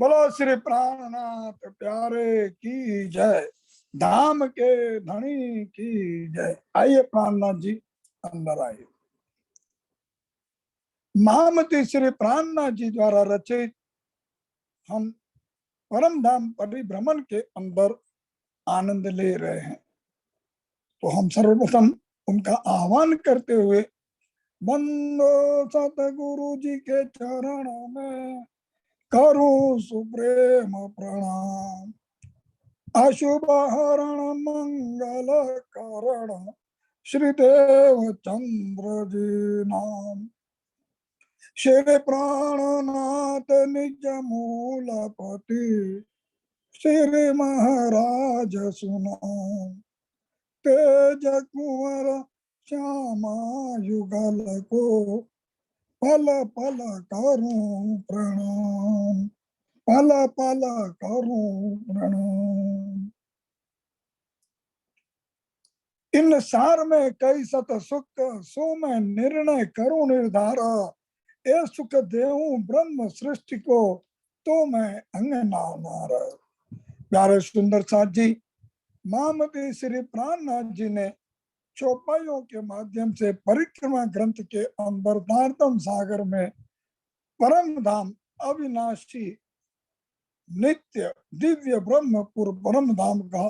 बोलो श्री प्राणनाथ प्यारे की जय, धाम के धनी की जय। आइए प्राणनाथ जी अंदर आइए। महामती श्री प्राणनाथ जी द्वारा रचित हम परम धाम परिभ्रमण के अंदर आनंद ले रहे हैं। तो हम सर्वप्रथम उनका आह्वान करते हुए बंदो सतगुरु जी के चरणों में करूं सुप्रेम प्रणाम। अशुभ हरण मंगल कारण श्रीदेव चंद्र जी नाम। श्री प्राणनाथ निज मूलपति श्री महाराज सुनो। तेज कुंवर श्यामा युगल को पल पल करूं प्रणाम, पल पल करूं प्रणाम। इन सार में कई सत सुख सो मैं निर्णय करूं निर्धारा। ए सुख देऊं ब्रह्म सृष्टि को तो मैं अंगना नार। प्यारे सुंदर साथ जी, महामती श्री प्राणनाथ जी ने चौपाइयों के माध्यम से परिक्रमा ग्रंथ के अंदर नारदम सागर में परम धाम अविनाशी नित्य दिव्य ब्रह्मपुर परम धाम का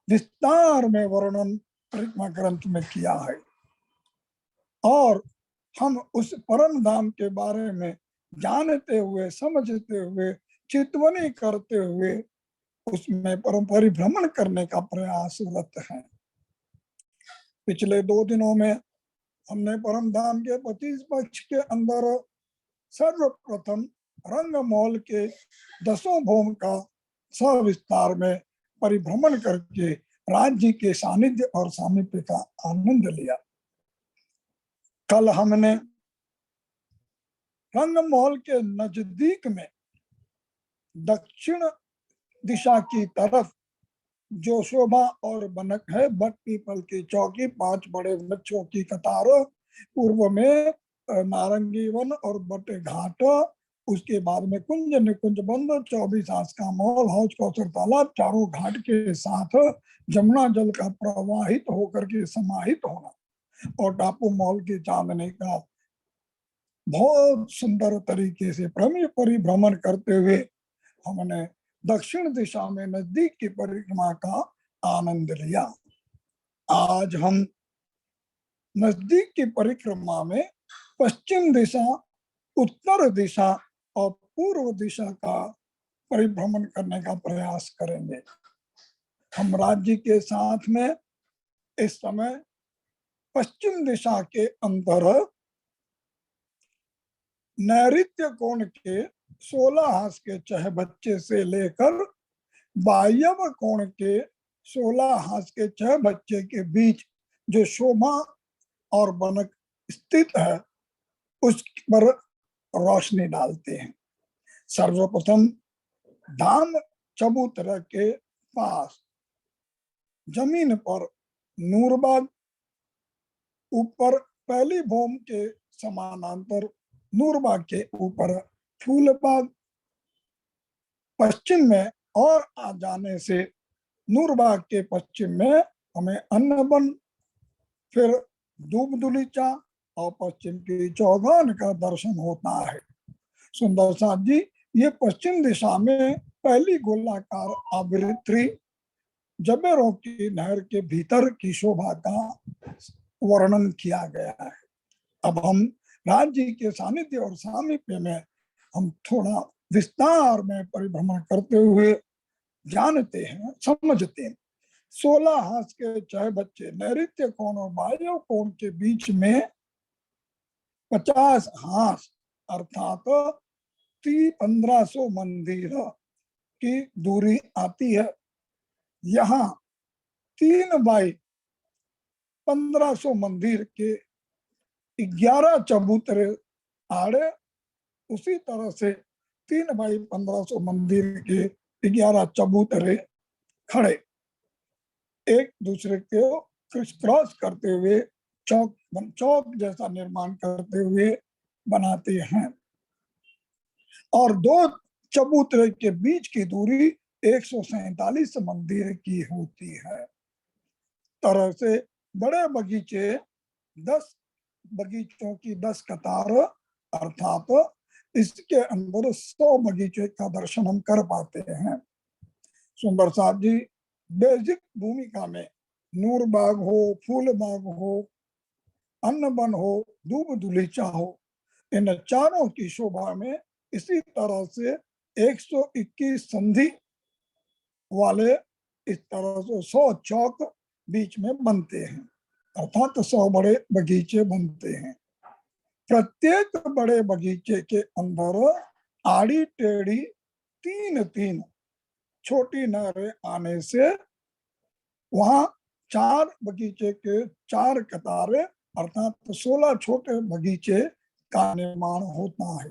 विस्तार में वर्णन परिक्रमा ग्रंथ में किया है। और हम उस परम धाम के बारे में जानते हुए समझते हुए चितवनी करते हुए उसमें परम परिभ्रमण करने का प्रयासरत है। पिछले 2 दिनों में हमने परम धाम के 25 पक्ष के अंदर सर्वप्रथम रंगमौल के 10 भोम का सविस्तार में परिभ्रमण करके राज्य के सानिध्य और सामीप्य का आनंद लिया। कल हमने रंगमौल के नजदीक में दक्षिण दिशा की तरफ जो शोभा और बनक है, बट पीपल की चौकी, 5 बड़े वृक्षों की कतार, पूर्व में नारंगी वन और बटे घाट, उसके बाद में कुंज निकुंज बंद, 24 आस का मॉल, हौज कौशल तालाब, चारों घाट के साथ जमुना जल का प्रवाहित होकर के समाहित होना और टापू मॉल की चांदनी का बहुत सुंदर तरीके से परिभ्रमण करते हुए हमने दक्षिण दिशा में नजदीक की परिक्रमा का आनंद लिया। आज हम नजदीक की परिक्रमा में पश्चिम दिशा, उत्तर दिशा और पूर्व दिशा का परिभ्रमण करने का प्रयास करेंगे। हम राज्य के साथ में इस समय पश्चिम दिशा के अंदर नैऋत्य कोण के 16 हास के चहबच्चे से लेकर वायव्य कोण के 16 हास के चहबच्चे के बीच जो शोभा और बनक स्थित है उस पर रोशनी डालते हैं। सर्वप्रथम धाम चबूतरा के पास जमीन पर नूरबाग, ऊपर पहली भूम के समानांतर नूरबाग के ऊपर फूलबाग, पश्चिम में और आ जाने से नूरबाग के पश्चिम में हमें अन्नबन, फिर दूबदुलीचा और पश्चिम की चौगान का दर्शन होता है। सुंदर साथ जी, ये पश्चिम दिशा में पहली गोलाकार आवृत्ति जबेरों की नहर के भीतर की शोभा का वर्णन किया गया है। अब हम राज्य के सानिध्य और सामीप्य में हम थोड़ा विस्तार में परिभ्रमण करते हुए जानते हैं, समझते हैं। 16 हास के चहबच्चे नैऋत्य कोण और वायव्य कोण के बीच में 50 हास अर्थात 1500 मंदिर की दूरी आती है। यहाँ 3 बाई 1500 मंदिर के 11 चबूतरे आड़े, उसी तरह से 3 बाई 1500 मंदिर के 11 चबूतरे खड़े एक दूसरे को क्रिस क्रॉस करते हुए चौक जैसा निर्माण करते हुए बनाते हैं। और 2 चबूतरे के बीच की दूरी 147 मंदिर की होती है। तरह से बड़े बगीचे 10 बगीचों की 10 कतार अर्थात इसके अंदर 100 बगीचे का दर्शन हम कर पाते हैं। सुंदर साहब जी बेसिक भूमिका में नूर बाग हो, फूल बाग हो, अन्न बन हो, दूब दुलीचा हो, इन चारों की शोभा में इसी तरह से 121 संधि वाले इस तरह से 100 चौक बीच में बनते हैं, अर्थात 100 बड़े बगीचे बनते हैं। प्रत्येक बड़े बगीचे के अंदर आड़ी टेढ़ी 3-3 छोटी नहरें आने से वहां 4 बगीचे के 4 कतारें अर्थात 16 छोटे बगीचे का निर्माण होता है।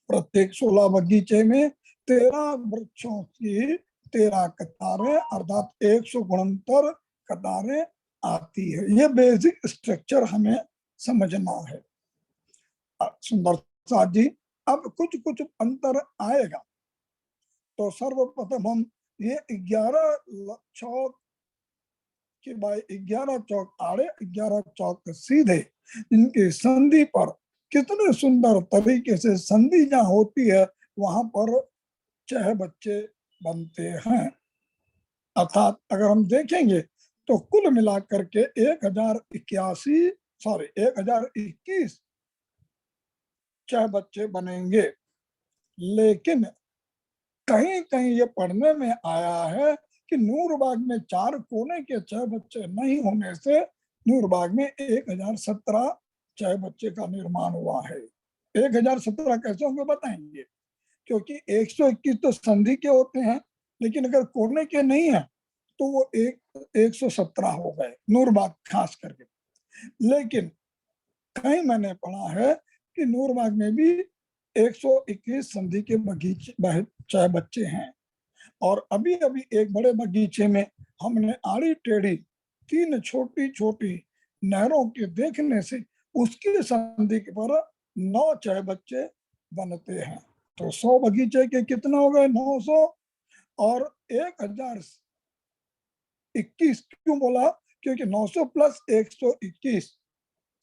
प्रत्येक 16 बगीचे में 13 वृक्षों की 13 कतारें अर्थात 169 कतारें आती है। ये बेसिक स्ट्रक्चर हमें समझना है। सुंदर साथ जी अब कुछ कुछ अंतर आएगा। तो सर्वप्रथम हम ये 11 चौक के बाय 11 चौक आड़े 11 चौक सीधे इनकी संधि पर कितने सुंदर तरीके से संधि जहाँ होती है वहां पर 6 बच्चे बनते हैं। अर्थात अगर हम देखेंगे तो कुल मिलाकर के 1021 6 बच्चे बनेंगे। लेकिन कहीं कहीं ये पढ़ने में आया है कि नूरबाग में 4 कोने के 6 बच्चे नहीं होने से नूरबाग में 1017 6 बच्चे का निर्माण हुआ है। 1017 कैसे होंगे बताएंगे, क्योंकि 121 तो संधि के होते हैं, लेकिन अगर कोने के नहीं है तो वो 117 हो गए नूरबाग खास करके। लेकिन कहीं मैंने पढ़ा है कि नूरबाग में भी 121 संधि के बगीचे 6 बच्चे हैं। और अभी अभी एक बड़े बगीचे में हमने आड़ी टेढ़ी 3 छोटी छोटी नहरों के देखने से उसकी संधि पर 9 6 बच्चे बनते हैं। तो 100 बगीचे के कितना हो गए 900 और 1021 क्यों बोला, क्योंकि 900 प्लस 121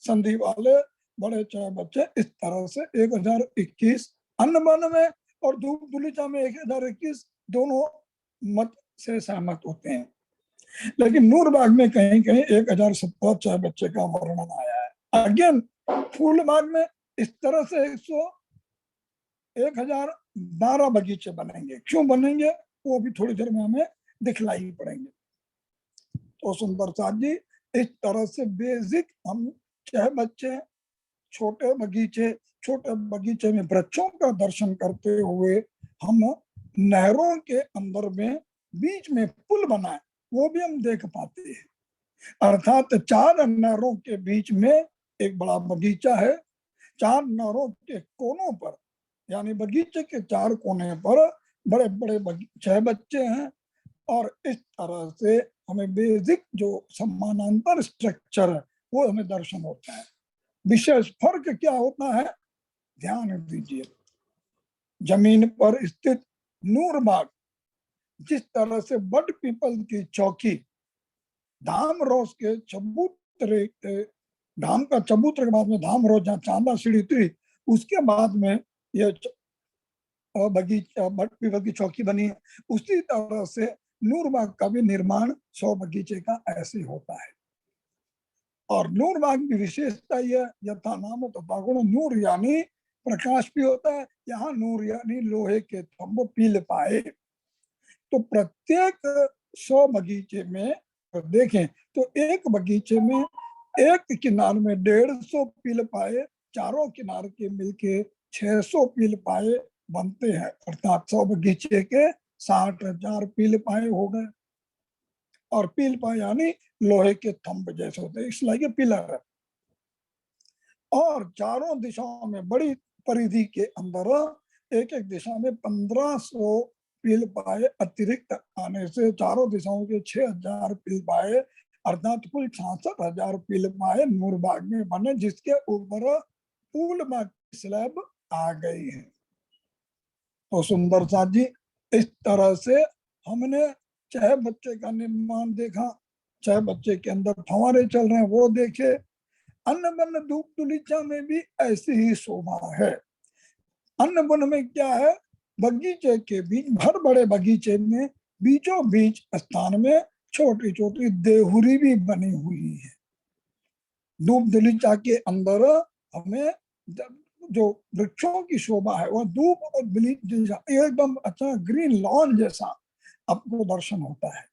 संधि वाले बड़े 6 बच्चे, इस तरह से 1021 अन्न बन में और दूब दुलीचा में 1021 दोनों मत से सहमत होते हैं। लेकिन नूरबाग में कहीं कहीं 1017 6 बच्चे का वर्णन आया है। अगेन फूलबाग में इस तरह से 1012 बगीचे बनेंगे। क्यों बनेंगे वो भी थोड़ी देर में हमें दिखलाई पड़ेंगे। तो सुंदर साथ जी इस तरह से बेसिक हम 6 बच्चे छोटे बगीचे में वृक्षों का दर्शन करते हुए हम नहरों के अंदर में बीच में पुल बनाए वो भी हम देख पाते हैं। अर्थात 4 नहरों के बीच में एक बड़ा बगीचा है। 4 नहरों के कोनों पर यानी बगीचे के 4 कोने पर बड़े बड़े 6 बच्चे हैं। और इस तरह से हमें बेसिक जो समानांतर स्ट्रक्चर है वो हमें दर्शन होता है। विशेष फर्क क्या होता है ध्यान दीजिए। जमीन पर स्थित नूरबाग जिस तरह से बट पीपल की चौकी धाम रोज के चबूतरे धाम का चबूतरे के बाद में धाम रोज जहाँ चांदा सीढ़ी उतरी उसके बाद में यह बगीचा बट पीपल की चौकी बनी है। उसी तरह से नूरबाग का भी निर्माण 100 बगीचे का ऐसे होता है। और नूरबाग की विशेषता यह यथा नाम तथा गुण नूर यानी प्रकाश भी होता है। यहाँ नूर यानी लोहे के थंब पील पाए। तो प्रत्येक 100 बगीचे में देखें तो एक बगीचे में एक किनार में 150 पील पाए, चारों किनार के मिलके 600 पील पाए बनते हैं। अर्थात 100 बगीचे के 60,000 पील पाए हो गए। और पील पाए यानी लोहे के थंब जैसे होते हैं, इसलिए पिलर है। और चारों दिशाओं में बड़ी परिधि के अंदर एक एक दिशा में 1500 पील पाए अतिरिक्त आने से चारों दिशाओं के 6000 पील पाए अर्थात कुल 66,000 पील पाए नूरबाग में बने, जिसके ऊपर फूलबाग स्लैब आ गई है। तो सुंदर साथ जी, इस तरह से हमने चाहे बच्चे का निर्माण देखा, चाहे बच्चे के अंदर फंवारे चल रहे हैं वो देखे, अन्न बन धूप तुलिचा में भी ऐसी ही शोभा है। अन्न बन में क्या है, बगीचे के बीच, भर बड़े बगीचे में बीचों बीच स्थान में छोटी छोटी देहुरी भी बनी हुई है। धूप दलीचा के अंदर हमें जो वृक्षों की शोभा है वह धूप और दलीचा एकदम अच्छा ग्रीन लॉन जैसा आपको दर्शन होता है।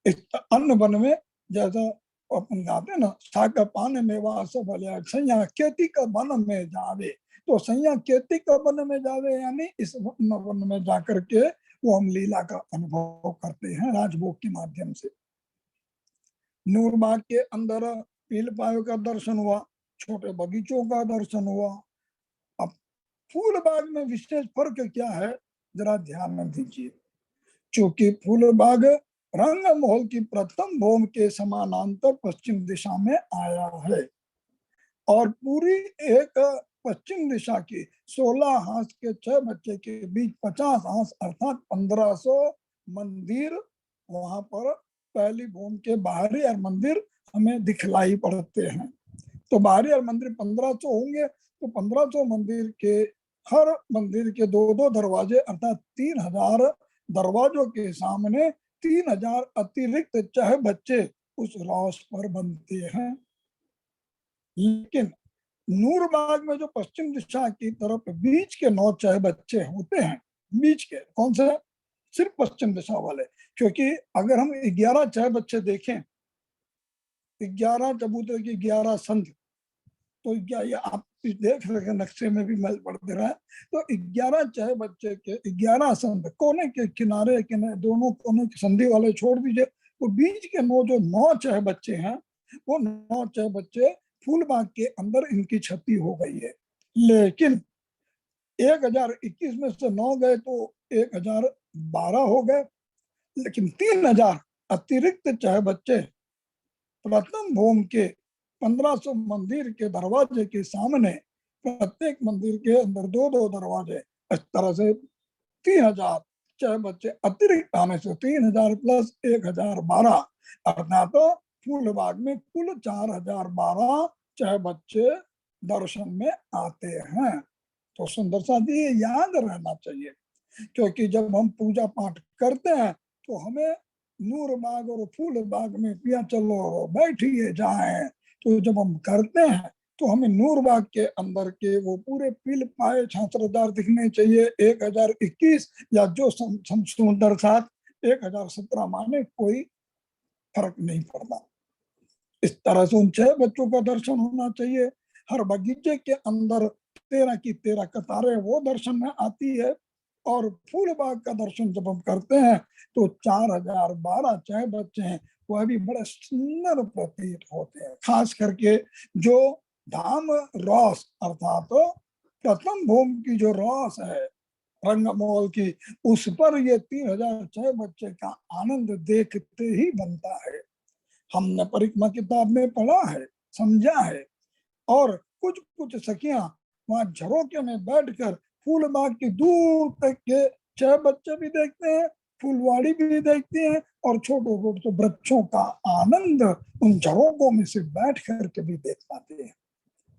इस अन्न वन में जैसा अपन गाते ना, साका पान में वास भले सैया खेती का वन में जावे, तो सैया खेती का वन में जावे यानी इस वन में जाकर के वो हम लीला का अनुभव करते हैं राजभोग के माध्यम से। नूरबाग के अंदर पील पायों का दर्शन हुआ, छोटे बगीचों का दर्शन हुआ। अब फूल बाग में विशेष फर्क क्या है, जरा ध्यान में दीजिए। चूंकि फूल बाग रंग महल की प्रथम भूमि के समानांतर पश्चिम दिशा में आया है और पूरी एक पश्चिम दिशा की 16 हाथ के 6 बच्चे के बीच 50 हाथ अर्थात 1500 मंदिर वहां पर पहली भूमि के बाहरी और मंदिर हमें दिखलाई पड़ते हैं। तो बाहरी और मंदिर 1500 होंगे, तो 1500 मंदिर के हर मंदिर के दो दो दरवाजे अर्थात 3000 दरवाजों के सामने 3000 अतिरिक्त चाहे बच्चे उस रॉस पर बनते हैं। लेकिन नूरबाग में जो पश्चिम दिशा की तरफ बीच के 9 चाहे बच्चे होते हैं, बीच के कौन से, सिर्फ पश्चिम दिशा वाले, क्योंकि अगर हम 11 चाहे बच्चे देखें, 11 चबूतरे की 11 संध, तो क्या ये आप देख रहे हैं नक्शे में भी मैं पढ़ दे रहा है, तो 11 चाहे बच्चे के 11 संध कोने के किनारे किनारे दोनों कोने के संधि वाले छोड़ दीजिए, तो बीच के 9 जो 9 चाहे बच्चे हैं, वो 9 चाहे बच्चे फूलबाग के अंदर इनकी क्षति हो गई है। लेकिन 1021 में से 9 गए तो 1012 हो गए, लेकिन 3000 अतिरिक्त चाहे बच्चे प्रथम भूमि के 1500 मंदिर के दरवाजे के सामने, प्रत्येक मंदिर के अंदर दो दो दरवाजे, इस तरह से 3000 चाहे बच्चे अतिरिक्त आने से 3000 प्लस 1012 अर्थात तो फूलबाग में कुल 4012 चाहे बच्चे दर्शन में आते हैं। तो सुंदर सा जी ये याद रहना चाहिए, क्योंकि जब हम पूजा पाठ करते हैं तो हमें नूर बाग और फूल बाग में पिया चलो बैठिए जाए, तो जब हम करते हैं तो हमें नूर बाग के अंदर के वो पूरे पील पाए छात्रदार दिखने चाहिए। 1021 या जो सुंदर साथ 1017 माने कोई फर्क नहीं पड़ता। इस तरह से उन 6 बच्चों का दर्शन होना चाहिए। हर बगीचे के अंदर 13 की 13 कतारें वो दर्शन में आती है, और फूल बाग का दर्शन जब हम करते हैं तो 4012 चाहे बच्चे हैं वह भी बड़े सुंदर प्रतीत होते हैं। खास करके जो धाम रॉस अर्थात तो प्रथम भूमि की जो रॉस है रंगमोल की, उस पर ये 3000 चाहे बच्चे का आनंद देखते ही बनता है। हमने परिक्रमा किताब में पढ़ा है, समझा है, और कुछ कुछ सखियां वहां झरोके में बैठकर फूलबाग की दूर तक के चाहे बच्चे भी देखते हैं, फुलवाड़ी भी देखते हैं, और छोटे छोटे वृक्षों का आनंद उन झरोकों में से बैठ करके भी देख पाते हैं।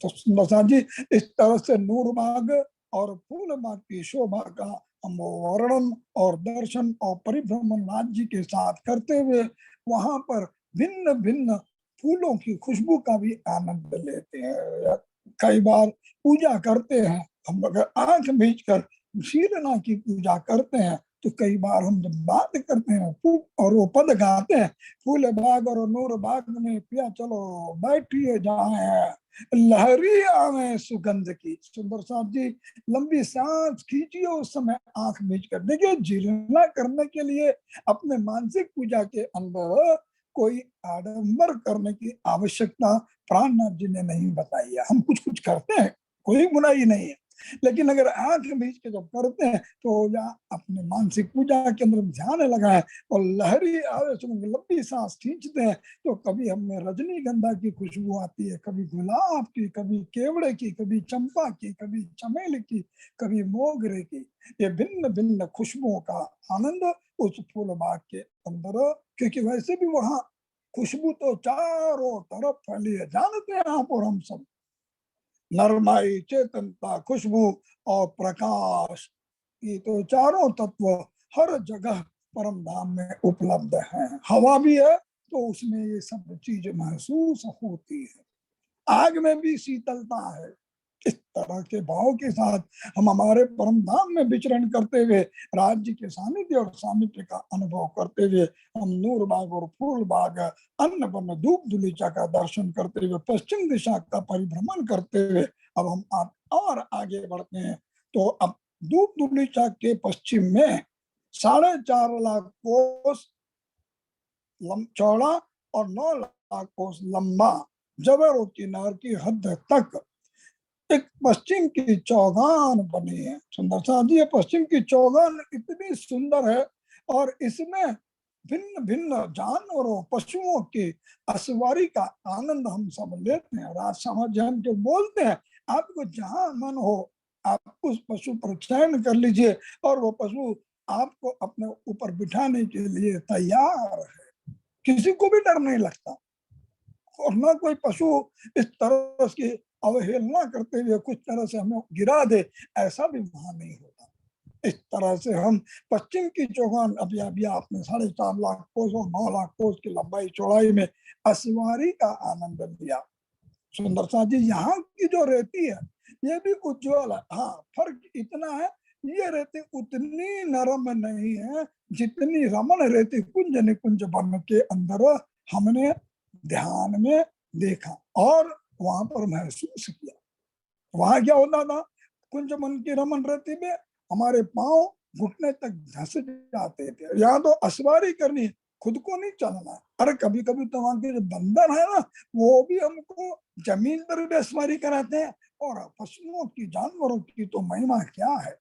तो सुंदर जी इस तरह से नूरबाग और फूलबाग की शोभा का हम वर्णन और दर्शन और परिभ्रमण राज्य के साथ करते हुए वहां पर भिन्न भिन्न फूलों की खुशबू का भी आनंद लेते हैं। कई बार पूजा करते हैं हम, अगर आंख भीज कर शीलना की पूजा करते हैं तो कई बार हम जब बात करते हैं और वो पद गाते हैं, फूल बाग और नूर बाग में पिया चलो बैठिए जाए लहरी आवे सुगंध की। सुंदर साहब जी लंबी सांस खींचिए उस समय आंख मीच कर। देखिए जीर्णा करने के लिए अपने मानसिक पूजा के अंदर कोई आडंबर करने की आवश्यकता प्राणनाथ जी ने नहीं बताई है। हम कुछ कुछ करते हैं, कोई बुराई नहीं है, लेकिन अगर आंख बीच के जब करते हैं तो या अपने मानसिक पूजा के अंदर ध्यान लगाए और लहरी आवेश में लंबी सांस खींचते हैं तो कभी हमें रजनीगंधा की खुशबू आती है, कभी गुलाब की, कभी केवड़े की, कभी चंपा की, कभी चमेली की, कभी मोगरे की। ये भिन्न भिन्न खुशबुओं का आनंद उस फूल बाग के अंदर, क्योंकि वैसे भी वहां खुशबू तो चारों तरफ फैली है, जानते हैं आप और हम सब। नरमाई, चेतनता, खुशबू और प्रकाश, ये तो चारों तत्व हर जगह परम धाम में उपलब्ध हैं। हवा भी है तो उसमें ये सब चीज महसूस होती है। आग में भी शीतलता है। इस तरह के भाव के साथ हम हमारे परम धाम में विचरण करते हुए राज्य के सानिध्य और सामिप्य का अनुभव करते हुए हम नूर बाग और फूल बाग, अन्न बन्न धूप दुलीचा का दर्शन करते हुए पश्चिम दिशा का परिभ्रमण करते हुए अब हम और आगे बढ़ते हैं। तो अब धूप दुलीचा के पश्चिम में 4.5 लाख कोस चौड़ा और 9 लाख कोस लंबा जबर और किनार की हद तक एक पश्चिम की चौगान बनी है। सुंदर सा जी, पश्चिम की चौगान इतनी सुंदर है और इसमें भिन्न भिन्न जानवरों पशुओं की असवारी का आनंद हम सब लेते हैं। राज समाज हम जो बोलते हैं, आपको जहां मन हो आप उस पशु पर चयन कर लीजिए और वो पशु आपको अपने ऊपर बिठाने के लिए तैयार है। किसी को भी डर नहीं लगता और न कोई पशु इस तरह की अवहेलना करते हुए कुछ तरह से हमें गिरा दे, ऐसा भी वहां नहीं होता। इस तरह से हम पश्चिम की चौगान अभी आपने 4.5 लाख कोस और 9 लाख कोस की लंबाई चौड़ाई में असवारी का आनंद लिया। सुंदर सा जी, यहाँ की जो रेती है ये भी उज्ज्वल है। हाँ, फर्क इतना है, ये रेती उतनी नरम नहीं है जितनी रमण रेती कुंज निकुंज बन के अंदर हमने ध्यान में देखा और वहां पर महसूस किया। वहां क्या होता था, कुंज मन की रमन रहती में हमारे पांव घुटने तक धस जाते थे। यहाँ तो असवारी करनी है, खुद को नहीं चलना। अरे कभी कभी तो वहां के जो बंदर है ना, वो भी हमको जमीन पर भी असवारी कराते हैं। और पशुओं की, जानवरों की तो महिमा क्या है।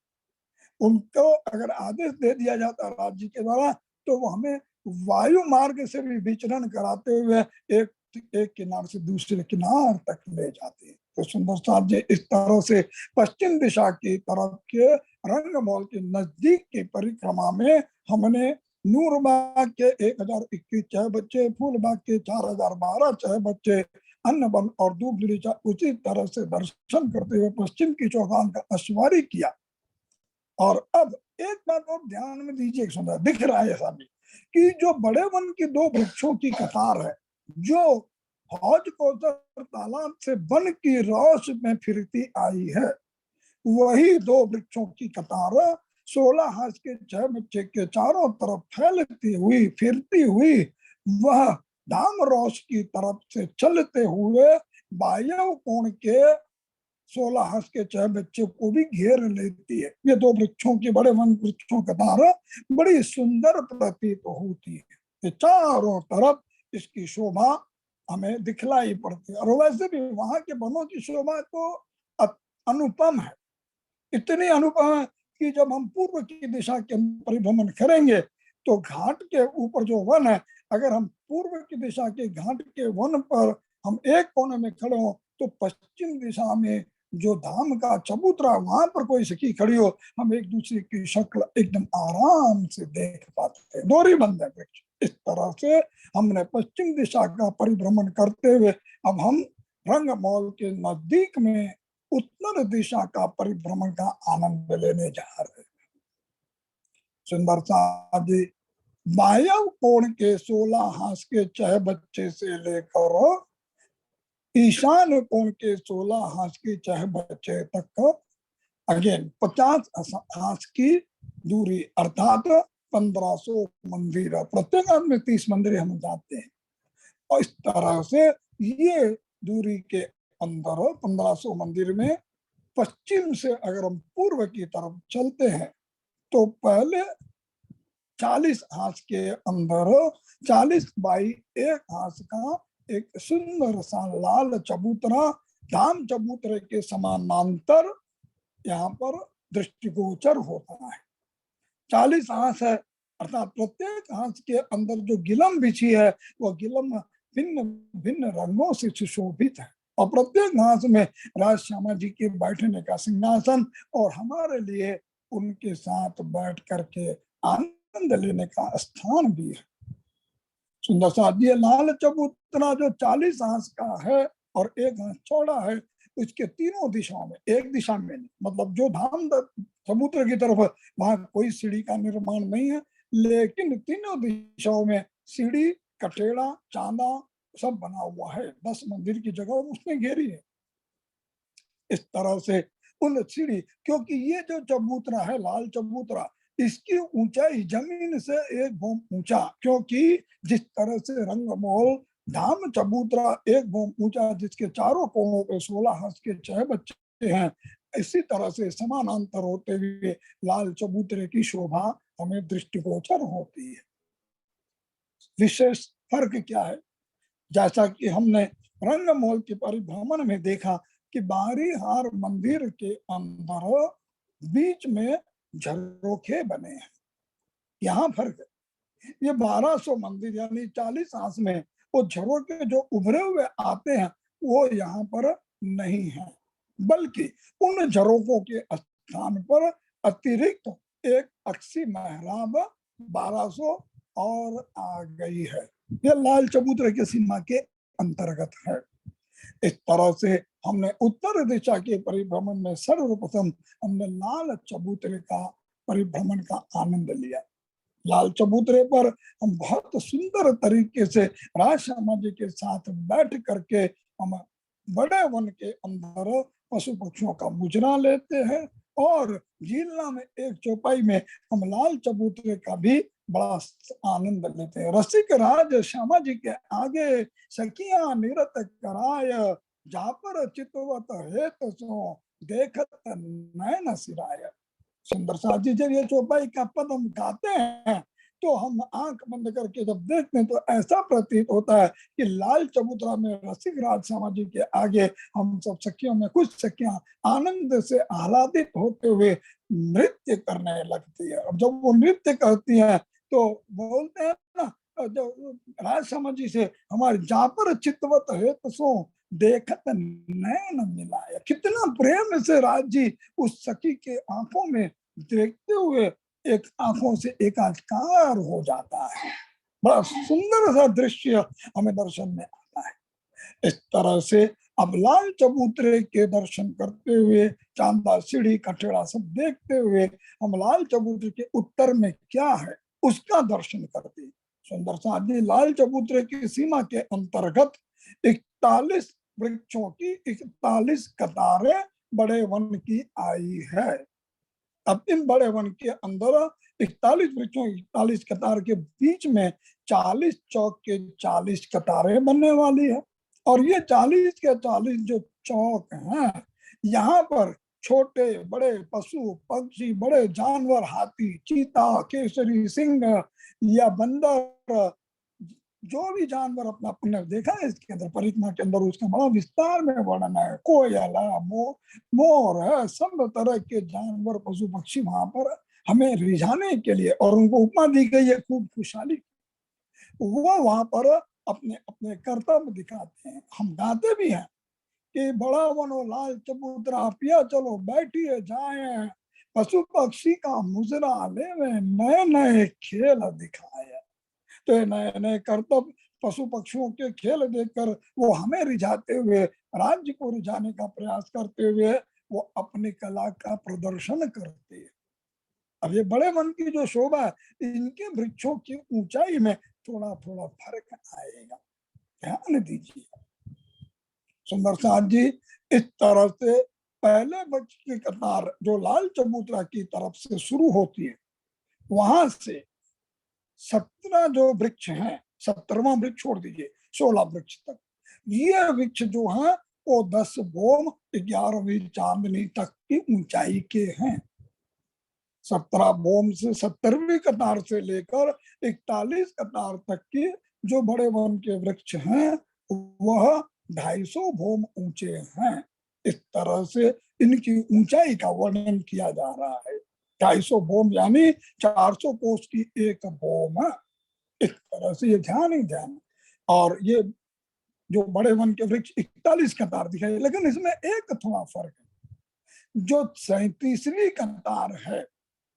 उनको अगर आदेश दे दिया जाता राज्य के द्वारा तो वो हमें वायु मार्ग से भी विचरण कराते हुए एक किनार से दूसरे किनार तक ले जाते हैं। तो सुंदर साहब जी, इस तरह से पश्चिम दिशा की तरफ के रंगमहल के नजदीक की परिक्रमा में हमने नूरबाग के 1021 चाह बच्चे, फूलबाग के 4012 चाह बच्चे, अन्न बन और दूब दुलीचा उसी तरह से दर्शन करते हुए पश्चिम की चौगान का अश्वारी किया। और अब एक बात और ध्यान में दीजिए, सुंदर दिख रहा है ऐसा भी कि जो बड़े वन की 2 वृक्षों की कतार है जो हौज कोसर तालाब से वन की रौश में फिरती आई है, वही 2 वृक्षों की कतार 16 हाथ के 6 बच्चे के चारों तरफ फैलती हुई फिरती हुई वह धाम रौश की तरफ से चलते हुए वायु कोण के 16 हाथ के 6 बच्चे को भी घेर लेती है। ये 2 वृक्षों की, बड़े वन वृक्षों कतार बड़ी सुंदर प्रतीत होती है। ये चारों तरफ इसकी शोभा हमें दिखलाई पड़ती है। और वैसे भी वहां के वनों की शोभा तो अनुपम है, इतनी अनुपम है कि जब हम पूर्व की दिशा के परिभ्रमण करेंगे तो घाट के ऊपर जो वन है, अगर हम पूर्व की दिशा के घाट के वन पर हम एक कोने में खड़े हो तो पश्चिम दिशा में जो धाम का चबूतरा, वहां पर कोई सखी खड़ी हो, हम एक दूसरे की शक्ल एकदम आराम से देख पाते हैं। दोरी बंद है वृक्ष। इस तरह से हमने पश्चिम दिशा का परिभ्रमण करते हुए अब हम रंगमहल के नजदीक में उत्तर दिशा का परिभ्रमण का आनंद लेने जा रहे हैं। सुंदर साहब जी, वायव कोण के 16 हाथ के 6 बच्चे से लेकर ईशान कोण के 16 हाथ के 6 बच्चे तक अगेन 50 हाथ की दूरी, अर्थात 1500 मंदिर, प्रत्येक में 30 मंदिर हम जाते हैं। और इस तरह से ये दूरी के अंदर 1500 मंदिर में पश्चिम से अगर हम पूर्व की तरफ चलते हैं तो पहले 40 हाथ के अंदर 40 बाई 1 हाथ का एक सुंदर सा लाल चबूतरा, धाम चबूतरे के समानांतर यहाँ पर दृष्टिगोचर होता है। 40 आंस है, अर्थात प्रत्येक आंस के अंदर जो गिलम बिछी है वो गिलम भिन्न भिन्न रंगों से सुशोभित है, और प्रत्येक आंस में राज श्यामा जी के बैठने का सिंहासन और हमारे लिए उनके साथ बैठ करके आनंद लेने का स्थान भी है। सुंदर सा ये लाल चबूतरा जो 40 आंस का है और एक आंस चौड़ा है, उसके तीनों दिशाओं में, एक दिशा में नहीं, मतलब जो धाम चबूतरे की तरफ है वहां कोई सीढ़ी का निर्माण नहीं है, लेकिन तीनों दिशाओं में सीढ़ी, कटेड़ा, चांदा सब बना हुआ है। 10 मंदिर की जगह उसने घेरी है। इस तरह से उन सीढ़ी, क्योंकि ये जो चबूतरा है लाल चबूतरा, इसकी ऊंचाई जमीन से 1 भूम ऊंचा, क्योंकि जिस तरह से रंगमहल धाम चबूतरा 1 भूम ऊंचा जिसके चारों कोणों पे 16 हंस के 6 बच्चे हैं, इसी तरह से समानांतर होते हुए लाल चबूतरे की शोभा हमें दृष्टिगोचर होती है। विशेष फर्क क्या है, जैसा कि हमने रंगमहल के परिभ्रमण में देखा कि बाहरी हार मंदिर के अंदर बीच में झरोखे बने हैं, यहाँ फर्क है। ये 1200 मंदिर यानी 40 आंस में वो झरोखे जो उभरे हुए आते हैं वो यहाँ पर नहीं है, बल्कि उन झरोखों के स्थान पर अतिरिक्त एक अक्सी मेहराब 1200 और आ गई है। ये लाल चबूतरे की सीमा के अंतर्गत है। इस तरह से हमने उत्तर दिशा के परिभ्रमण में सर्वप्रथम हमने लाल चबूतरे का परिभ्रमण का आनंद लिया। लाल चबूतरे पर हम बहुत सुंदर तरीके से राज श्यामा जी के साथ बैठ करके हम बड़े वन के अंदर पशु पक्षियों का मुजरा लेते हैं, और झीलना में एक चौपाई में हम लाल चबूतरे का भी बड़ा आनंद लेते हैं। रसिक राज श्यामा जी के आगे सखियां निरत कराय, जा पर चितवत हेत सो देखत नयन सिराय। सुंदर सा जी जब ये चौपाई का पद हम गाते हैं तो हम आंख बंद करके जब देखते हैं तो ऐसा प्रतीत होता है कि लाल चबूतरा में रसिक राज श्यामा जी के आगे हम सब सखियों में कुछ सखियां आनंद से आह्लादित होते हुए नृत्य करने लगती है, और जब वो नृत्य करती हैं तो बोलते हैं ना, जो राज श्यामा जी से हमारे जा पर चितवत है तो सो देखत नयन मिलाया, कितना प्रेम से राज जी उस सखी के आंखों में देखते हुए एक आंखों से एकाकार हो जाता है। बड़ा सुंदर सा दृश्य हमें दर्शन में आता है। इस तरह से अब लाल चबूतरे के दर्शन करते हुए, चांदा सीढ़ी कटेड़ा सब देखते हुए हम लाल चबूतरे के उत्तर में क्या है उसका दर्शन करते हैं। सुंदर सा जी लाल चबूतरे की सीमा के अंतर्गत 41 वृक्षों की 41 कतारें बड़े वन की आई है। अब इन बड़े वन के अंदर 41 वृक्षों 41 कतार के बीच में 40 चौक के 40 कतारें बनने वाली है, और ये 40 के 40 जो चौक हैं यहाँ पर छोटे बड़े पशु पक्षी, बड़े जानवर, हाथी, चीता, केसरी, सिंह या बंदर, जो भी जानवर अपना पुण्य देखा है इसके अंदर परिक्रमा के अंदर उसका बड़ा विस्तार में वर्णन है। कोयला, मोर है, सब तरह के जानवर पशु पक्षी वहां पर हमें रिझाने के लिए, और उनको उपमा दी गई है खूब खुशहाली, वो वहां पर अपने अपने कर्तव्य दिखाते हैं। हम गाते भी हैं कि बड़ा वनो लाल चबूतरा पिया चलो बैठिए जाए, पशु पक्षी का मुजरा ले में नए नए खेल दिखाए। तो नए नए कर्तव्य पशु पक्षियों के खेल देखकर वो हमें रिझाते हुए, राज्य को रिझाने का प्रयास करते हुए वो अपनी कला का प्रदर्शन करते हैं। अब ये बड़े वन की जो शोभा है, इनके वृक्षों की ऊंचाई में थोड़ा थोड़ा फर्क आएगा, ध्यान दीजिए। सुंदर साथ जी इस तरह से पहले वृक्ष की कतार जो लाल चबूतरा की तरफ से शुरू होती है, वहां से 17 जो वृक्ष हैं, 17वां वृक्ष छोड़ दीजिए, 16 वृक्ष तक, ये वृक्ष जो हैं वो 10 भोम 11वीं चांदनी तक की ऊंचाई के हैं। 17 भोम से 70वीं कतार से लेकर 41 कतार तक की जो बड़े वन के वृक्ष हैं वह 250 भोम ऊंचे हैं। इस तरह से इनकी ऊंचाई का वर्णन किया जा रहा है। 250 भौम यानी 400 कोस की एक भौम, इस तरह से ये ध्यान ही ध्यान। और ये जो बड़े वन के वृक्ष 41 कतार दिखाई, लेकिन इसमें एक थोड़ा फर्क है। जो 37वीं कतार है,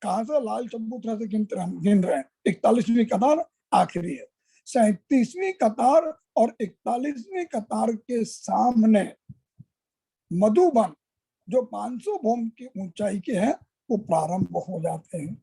कहां से लाल चबूतरा से गिन रहे हैं, 41वीं कतार आखिरी है। 37वीं कतार और 41वीं कतार के सामने मधुबन जो 500 भौम की ऊंचाई के हैं वो प्रारंभ हो जाते हैं।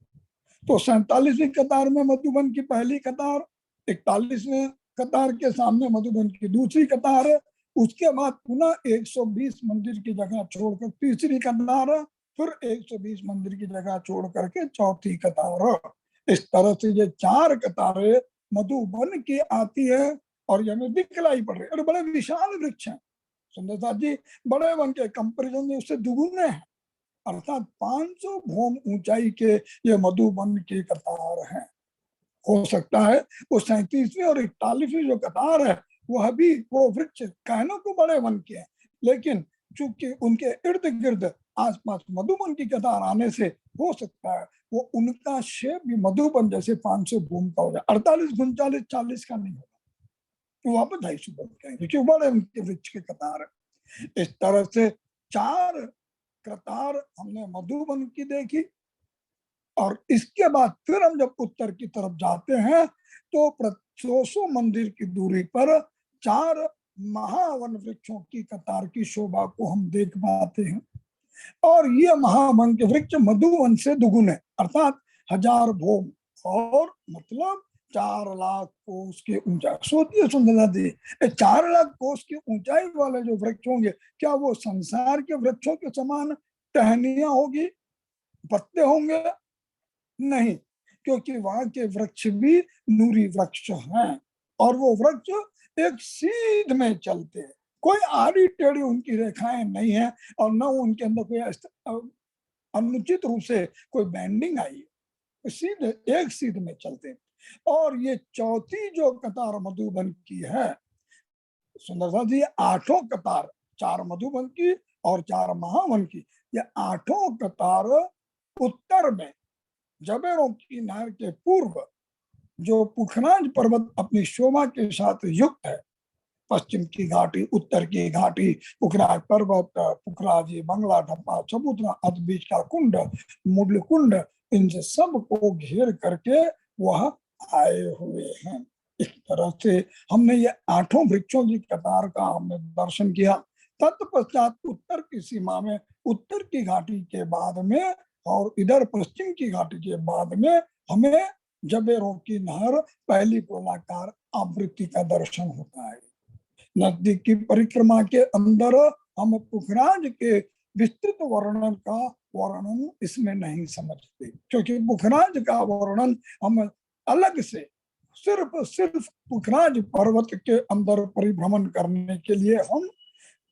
तो 47वीं कतार में मधुबन की पहली कतार, 41वें कतार के सामने मधुबन की दूसरी कतार है। उसके बाद पुनः 120 मंदिर की जगह छोड़कर तीसरी कतार, फिर 120 मंदिर की जगह छोड़ करके चौथी कतार। इस तरह से ये 4 कतारें मधुबन की आती है और ये हमें दिखलाई पड़ रही है। और बड़े विशाल वृक्ष हैं सुंदर साथ जी, बड़े वन के कंपेरिजन में उससे दुगुने हैं, अर्थात 500 भौम ऊंचाई के ये मधुबन की कतार हैं। हो सकता है वो 37वीं और 41वीं जो कतार है वह भी वो वृक्ष कहने को बड़े वन के हैं, लेकिन चूंकि उनके इर्द गिर्द आसपास मधुबन की कतार आने से हो सकता है वो उनका शेप भी मधुबन जैसे 500 भूम का हो जाए, 48 39 40 का नहीं होगा, तो वहां पर 250 भूम का है, क्योंकि बड़े उनके वृक्ष की कतार है। इस तरह से 4 कतार हमने मधुबन की देखी। और इसके बाद फिर हम जब उत्तर की तरफ जाते हैं तो 200 मंदिर की दूरी पर 4 महावन वृक्षों की कतार की शोभा को हम देख पाते हैं। और ये महावन के वृक्ष मधुवन से दुगुने अर्थात 1000 भौम, और मतलब 4 लाख कोस के ऊंचाई। सोचिए सुंदरता जी, 4 लाख कोस की ऊंचाई वाले जो वृक्ष होंगे, क्या वो संसार के वृक्षों के समान टहनियां होगी, पत्ते होंगे? नहीं, क्योंकि वहां के वृक्ष भी नूरी वृक्ष हैं और वो वृक्ष एक सीध में चलते हैं, कोई आड़ी टेढ़ी उनकी रेखाएं नहीं है और न उनके अंदर कोई अनुचित रूप से कोई बैंडिंग आई है, सीधे एक सीध में चलते हैं। और ये चौथी जो कतार मधुबन की है सुंदर साथ जी, 8 कतार, 4 मधुबन की और 4 महावन की, ये 8 कतार उत्तर में जबेरों की नहर के पूर्व जो पुखराज पर्वत अपनी शोभा के साथ युक्त है, पश्चिम की घाटी, उत्तर की घाटी, पुखराज पर्वत, पुखराजी, बंगला ढप्पा, चबूतरा, अध बीच का कुंड, मुडल कुंड, इन सब को घेर करके वह आए हुए हैं। इस तरह से हमने ये 8 वृक्षों की कतार का हमने दर्शन किया। तत्पश्चात उत्तर की सीमा में, उत्तर की घाटी के बाद में और इधर पश्चिम की घाटी के बाद में हमें जबेरों की नहर पहली गोलाकार आवृत्ति का दर्शन होता है। नजदीक की परिक्रमा के अंदर हम पुखराज के विस्तृत वर्णन इसमें नहीं समझते, क्योंकि पुखराज का वर्णन हम अलग से सिर्फ पुखराज पर्वत के अंदर परिभ्रमण करने के लिए हम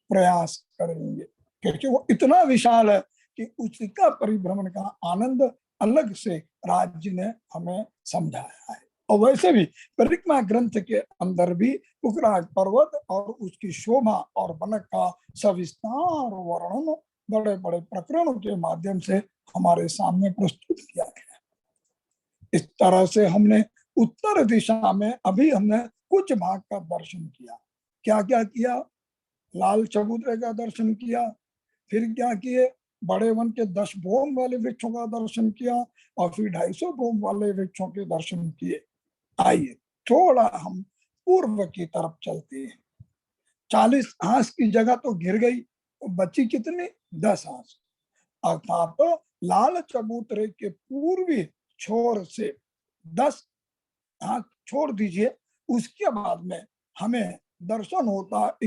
प्रयास करेंगे, क्योंकि वो इतना विशाल है कि उसका परिभ्रमण का आनंद अलग से राज्य ने हमें समझाया है। और वैसे भी परिक्रमा ग्रंथ के अंदर भी पुखराज पर्वत और उसकी शोभा और बनक का सविस्तार वर्णन बड़े बड़े प्रकरणों के माध्यम से हमारे सामने प्रस्तुत किया गया। इस तरह से हमने उत्तर दिशा में अभी हमने कुछ भाग का दर्शन किया। क्या क्या किया? लाल चबूतरे का दर्शन किया, फिर क्या किए, बड़े वन के 10 भौम वाले वृक्षों का दर्शन किया और फिर 250 भौम वाले वृक्षों के दर्शन किए। आइए थोड़ा हम पूर्व की तरफ चलते हैं। 40 हांस की जगह तो गिर गई, तो बची कितनी? 10 हांस, अर्थात तो लाल चबूतरे के पूर्वी छोर से 10 हाथ छोड़ दीजिए, उसके बाद में हमें दर्शन होता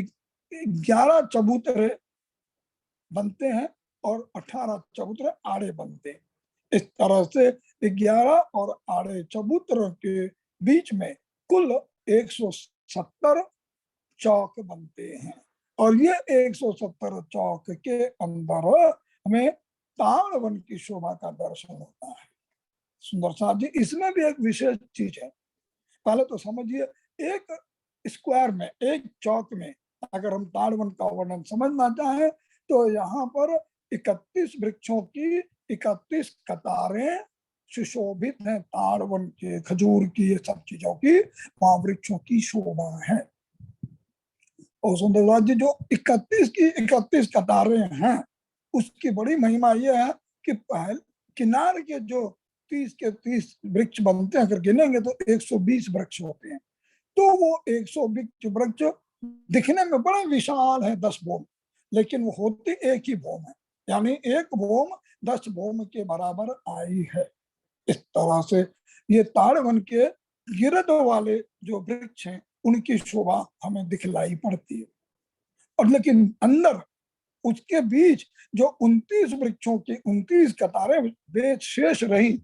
11 चबूतरे बनते हैं और 18 चबूतरे आड़े बनते हैं। इस तरह से 11 और आड़े चबूतरों के बीच में कुल 170 चौक बनते हैं और ये 170 चौक के अंदर हमें ताड़वन की शोभा का दर्शन होता है। सुंदर साहब जी, इसमें भी एक विशेष चीज है। पहले तो समझिए, एक स्क्वायर में, एक चौक में अगर हम ताड़वन का वर्णन समझना चाहें तो यहाँ पर 31 वृक्षों की 31 कतारें सुशोभित हैं, ताड़वन के, खजूर की, ये सब चीजों की वहां वृक्षों की शोभा है। और सुंदरदास जी जो 31 की 31 कतारें हैं, उसकी बड़ी महिमा यह है कि पहले किनारे के जो 30 के 30 वृक्ष बनते हैं, अगर गिनेंगे तो 120 वृक्ष होते हैं। तो वो 120 वृक्ष दिखने में बड़े विशाल है, 10 भूम, लेकिन वो होती एक ही भूम है, यानी एक भूम 10 भूम के बराबर आई है। इस तरह से ये ताड़वन के गिरद वाले जो वृक्ष हैं, उनकी शोभा हमें दिखलाई पड़ती है। और लेकिन अंदर उसके बीच जो 29 वृक्षों की 29 कतारें बेच शेष रही,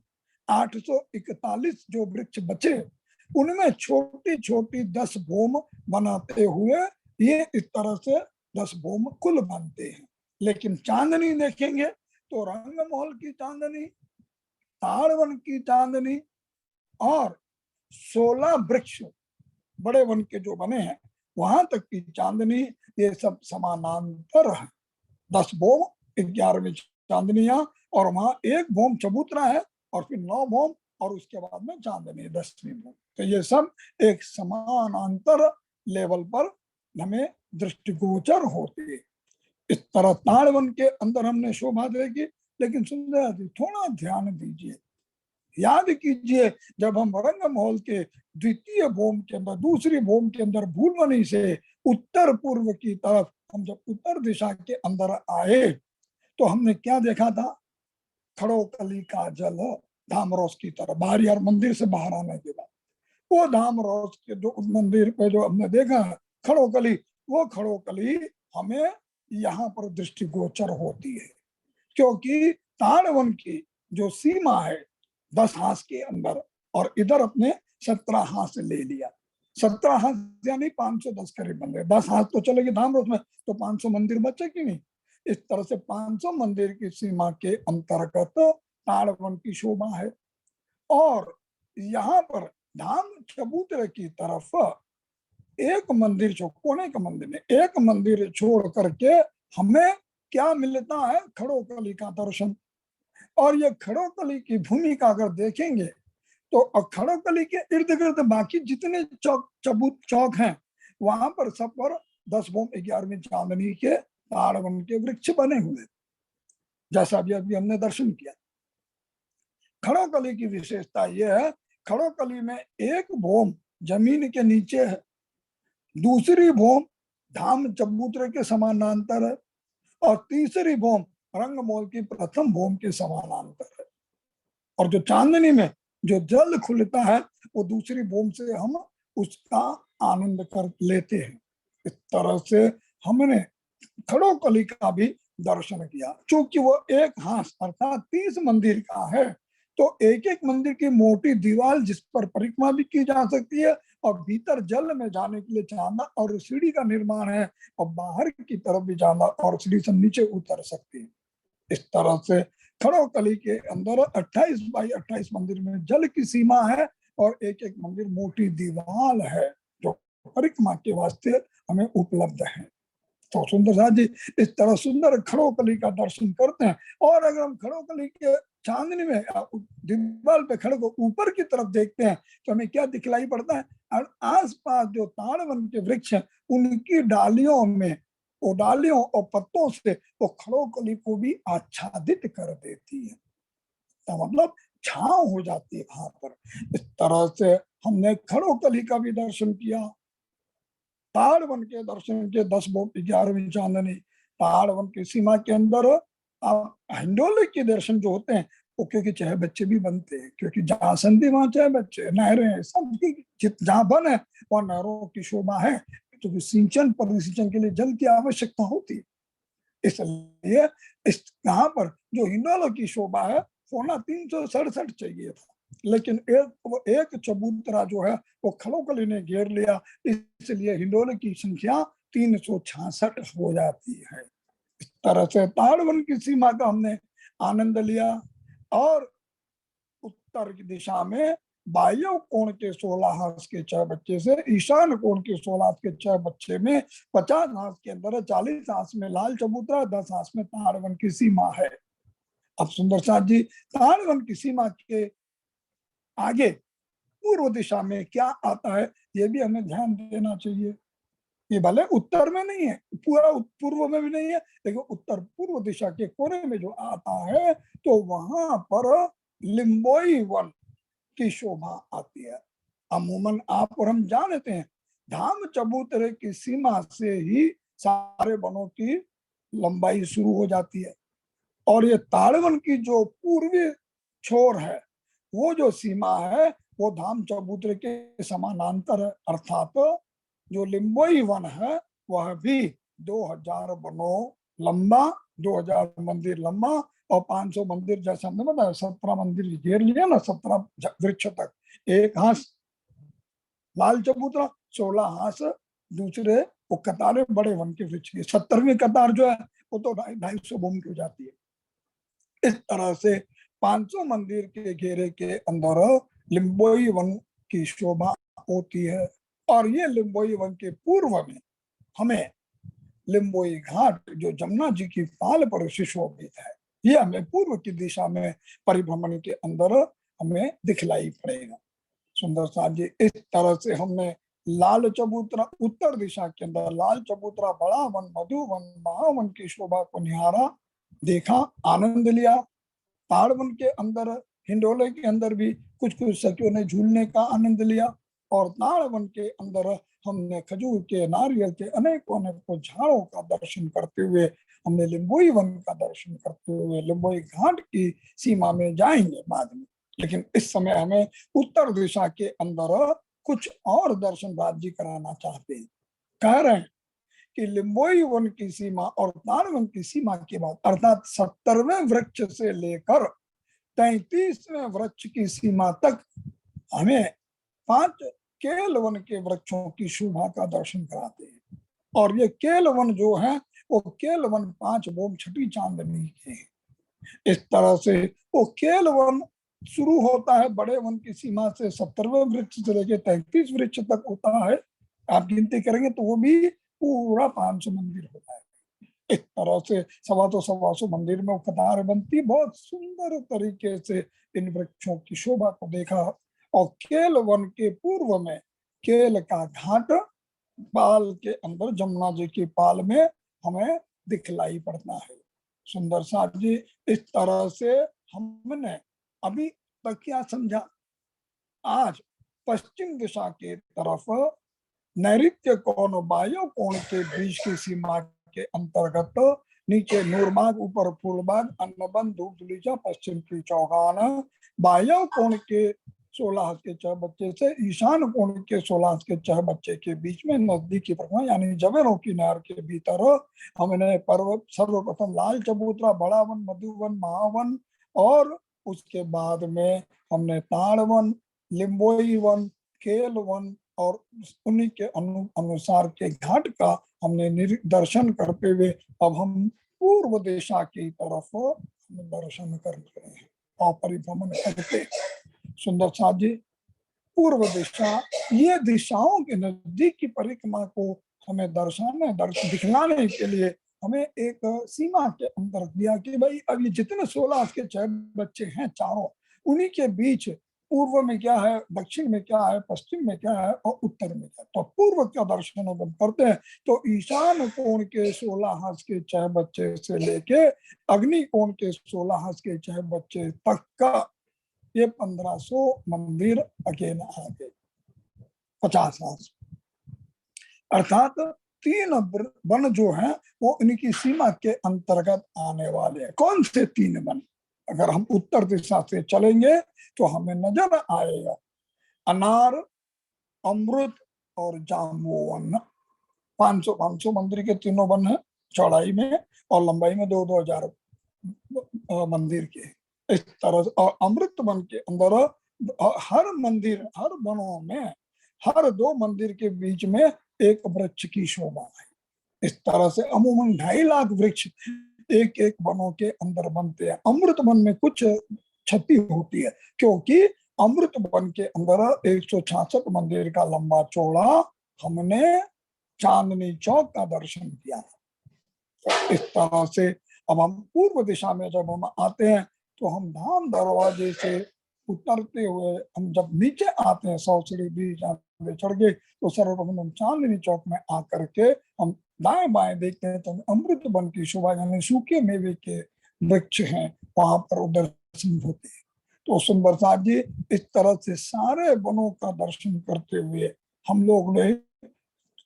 841 जो वृक्ष बचे, उनमें छोटी छोटी 10 भूम बनाते हुए ये इस तरह से 10 भूम कुल बनते हैं। लेकिन चांदनी देखेंगे तो रंगमहल की चांदनी, ताड़वन की चांदनी और 16 वृक्ष बड़े वन के जो बने हैं वहां तक की चांदनी, ये सब समानांतर है। 10 भूम 11वीं चांदनियां, और वहां एक भूम चबूतरा है, और फिर 9 भूम, और उसके बाद में चांदनी 10वीं भूम। तो ये सब एक समानांतर लेवल पर हमें दृष्टिगोचर होती है। इस तरह ताड़वन के अंदर हमने शोभा देखी। लेकिन सुंदर जी थोड़ा ध्यान दीजिए, याद कीजिए, जब हम रंगमहल के द्वितीय भूम के अंदर, दूसरी भूम के अंदर भूलवनी से उत्तर पूर्व की तरफ हम जब उत्तर दिशा के अंदर आए, तो हमने क्या देखा था? खड़ोकली का जल धामरोस की तरफ, बाहर यार मंदिर से बाहर आने के बाद वो धामरोस के जो मंदिर पे जो हमने देखा खड़ोकली, वो खड़ोकली हमें यहाँ पर दृष्टिगोचर होती है, क्योंकि ताड़वन की जो सीमा है 10 हाथ के अंदर, और इधर अपने 17 हाथ ले लिया। 17 हाथ यानी 510 करीब बन गए। 10 हाथ तो चलेगी धामरोस में, तो 500 मंदिर बचे कि नहीं? इस तरह से 500 मंदिर की सीमा के अंतर्गत ताड़वन की शोभा है। और यहाँ पर धाम चबूतरे की तरफ एक मंदिर जो कोने के मंदिर में एक मंदिर छोड़ करके हमें क्या मिलता है? खड़ोकली का दर्शन। और ये खड़ोकली की भूमिका अगर देखेंगे तो खड़ोकली के इर्द गिर्द बाकी जितने चौक हैं, वहां पर सब पर 10 भूम 11वीं चांदनी के ताड़वन के वृक्ष बने हुए, जैसा भी अभी हमने दर्शन किया। खड़ोकली की विशेषता यह है, खड़ोकली में एक भूम जमीन के नीचे है, दूसरी भूम धाम चबूतरे के समानांतर है, और तीसरी भूम रंगमहल की प्रथम भूम के समानांतर है। और जो चांदनी में जो जल खुलता है, वो दूसरी भूम से हम उसका आनंद कर लेते हैं। इस तरह से हमने खड़ोकली का भी दर्शन किया। चूंकि वो एक हाथ अर्थात 30 मंदिर का है, तो एक एक मंदिर की मोटी दीवार जिस पर परिक्रमा भी की जा सकती है, और भीतर जल में जाने के लिए चांदा और सीढ़ी का निर्माण है, और बाहर की तरफ भी चांदा और सीढ़ी से नीचे उतर सकती है। इस तरह से खड़ोकली के अंदर 28 बाई 28 मंदिर में जल की सीमा है, और एक एक मंदिर मोटी दीवार है जो परिक्रमा के वास्ते हमें उपलब्ध है। तो सुंदरदास जी इस तरह सुंदर खड़ोकली का दर्शन करते हैं। और अगर हम खड़ोकली के चांदनी में दीवार पे खड़े को ऊपर की तरफ देखते हैं, तो हमें क्या दिखलाई पड़ता है? और आसपास जो ताड़वन के वृक्ष हैं, उनकी डालियों में, वो डालियों और पत्तों से वो खड़ोकली को भी आच्छादित कर देती है, तो मतलब छांव हो जाती है वहां पर। इस तरह से हमने खड़ोकली का भी दर्शन किया, ताड़वन के दर्शन के 10 भूम 11वीं चांदनी, ताड़वन की सीमा के अंदर आप हिंडोले के दर्शन जो होते हैं, वो क्योंकि चाहे बच्चे भी बनते हैं, क्योंकि जहाँ संधि वहां चाहे बच्चे, नहरें सब जहाँ बन है वहां नहरों की शोभा है, क्योंकि सिंचन परिसिंचन के लिए जल की आवश्यकता होती है। इसलिए इस यहाँ पर जो हिंडोले की शोभा है होना 367 चाहिए था, लेकिन एक चबूतरा जो है वो खड़ोकली ने घेर लिया, इसलिए हिंडोले की संख्या 366 हो जाती है। इस तरह से ताड़वन की सीमा का हमने आनंद लिया। और उत्तर की दिशा में वायव्य कोण के 16 हाथ के 6 बच्चे से ईशान कोण के 16 हाथ के 6 बच्चे में 50 हाथ के अंदर 40 हाथ में लाल चबूतरा, 10 हाथ में ताड़वन की सीमा है। अब सुंदर साथ जी, ताड़वन की सीमा के आगे पूर्व दिशा में क्या आता है, ये भी हमें ध्यान देना चाहिए। ये भले उत्तर में नहीं है, पूरा पूर्व में भी नहीं है, लेकिन उत्तर पूर्व दिशा के कोने में जो आता है, तो वहां पर लिम्बोई वन की शोभा आती है। अमूमन आप और हम जानते हैं, धाम चबूतरे की सीमा से ही सारे वनों की लंबाई शुरू हो जाती है, और ये ताड़वन की जो पूर्वी छोर है, वो जो सीमा है, वो धाम चबूतरे के समानांतर है। अर्थात जो लिम्बोई वन है, वह भी 2000 वनों लंबा, 2000 मंदिर लंबा, और 500 मंदिर, जैसा हमने बताया 17 मंदिर घेर लिया ना, 17 वृक्ष तक। एक हाथ लाल चबूतरा, 16 हाथ दूसरे वो कतारें बड़े वन के वृक्ष की। 70वीं कतार जो है, वो तो 250 भूमि की हो जाती है। इस तरह से 500 मंदिर के घेरे के अंदर लिम्बोई वन की शोभा होती है। और ये लिम्बोई वन के पूर्व में हमें लिम्बोई घाट, जो जमुना जी की पाल पर सुशोभित है, ये हमें पूर्व की दिशा में परिभ्रमण के अंदर हमें दिखलाई पड़ेगा। सुंदर साहब जी, इस तरह से हमने लाल चबूतरा उत्तर दिशा के अंदर, लाल चबूतरा, बड़ा वन, मधुवन, महावन की शोभा को निहारा, देखा, आनंद लिया। ताड़वन के अंदर, हिंडोले के अंदर भी कुछ कुछ सखियों ने झूलने का आनंद लिया, और ताड़वन के अंदर हमने खजूर के, नारियल के अनेकों अनेकों झाड़ों का दर्शन करते हुए, हमने लिम्बोई वन का दर्शन करते हुए लिम्बोई घाट की सीमा में जाएंगे बाद में। लेकिन इस समय हमें उत्तर दिशा के अंदर कुछ और दर्शन राज्य कराना चाहते हैं। कह रहे हैं कि लिम्बोई वन की सीमा और ताड़वन की सीमा के बाद, अर्थात 70वें वृक्ष से लेकर 33वें वृक्ष की सीमा तक हमें 5 केल वन के वृक्षों की शोभा का दर्शन कराते हैं। और ये केल वन जो है, वो केल वन 5 बोम छठी चांदनी के हैं। इस तरह से वो केल वन शुरू होता है बड़े वन की सीमा से, 70वें वृक्ष से लेकर 33 वृक्ष तक होता है। आप गिनती करेंगे तो वो भी पूरा 500 मंदिर होता है। इस तरह से 125 मंदिर में कतार बनती, बहुत सुंदर तरीके से इन वृक्षों की शोभा को देखा। और केल वन के पूर्व में केल का घाट पाल के अंदर, जमुना जी की पाल में हमें दिखलाई पड़ता है। सुंदर साहब जी, इस तरह से हमने अभी तक क्या समझा? आज पश्चिम दिशा के तरफ नैऋत्य कोण, वायु कोण के बीच की सीमा के अंतर्गत नीचे नूरबाग, ऊपर फूलबाग, अन्नबन, धूपधुलीचा, पश्चिम की चौगान, वायु कोण के 16 हाथ के 6 बच्चे से ईशान कोण के 16 हाथ के 6 बच्चे के बीच में नजदीकी प्रखंड, यानी जवेरों की नहर के भीतर हमने पर्वत सर्वप्रथम लाल चबूतरा, बड़ा वन, मधुवन, महावन, और उसके बाद में हमने ताड़वन, लिम्बोई वन, केल वन, और उन्हीं के अनुसार के घाट का हमने दर्शन करते हुए अब हम पूर्व दिशा की तरफ दर्शन कर रहे हैं और परिभ्रमण करते। सुंदर साहब जी, पूर्व दिशा, ये दिशाओं के नजदीक की परिक्रमा को हमें दिखलाने के लिए हमें एक सीमा के अंदर दिया कि भाई अब ये जितने 16 के 6 बच्चे हैं चारों, उन्हीं के बीच पूर्व में क्या है, दक्षिण में क्या है, पश्चिम में क्या है, और उत्तर में क्या है। तो पूर्व का दर्शन हम करते हैं तो ईशान कोण के 16 हाथ के 6 बच्चे से लेके अग्नि कोण के 16 हाथ के 6 बच्चे तक का ये 1500 मंदिर अकेला आ गए, 50 हाथ। अर्थात 3 वन जो है वो इनकी सीमा के अंतर्गत आने वाले हैं। कौन से 3 वन? अगर हम उत्तर दिशा से चलेंगे तो हमें नजर आएगा अनार, अमृत और जामुन। 500 मंदिर के तीनों वन है, चौड़ाई में और लंबाई में 2-2 हजार मंदिर के। इस तरह से, और अमृत वन के अंदर हर मंदिर, हर वनों में हर 2 मंदिर के बीच में एक वृक्ष की शोभा है। इस तरह से अमूमन 2.5 लाख वृक्ष एक एक वनों के अंदर बनते हैं। अमृत वन में कुछ क्षति होती है क्योंकि अमृत वन के अंदर 166 मंदिर का लंबा चौड़ा हमने चांदनी चौक का दर्शन किया। तो इस तरह से अब हम पूर्व दिशा में जब हम आते हैं तो हम धाम दरवाजे से उतरते हुए हम जब नीचे आते हैं 100 सीढ़ी भी चढ़ गए तो सर्वप्रथम हम चांदनी चौक में आकर के हम दाएं बाएं देखते हैं तो अमृत वन की शोभा यानी सूखे मेवे के वृक्ष हैं वहां पर दर्शन होते हैं। तो सुंदर साहब जी इस तरह से सारे वनों का दर्शन करते हुए हम लोग ने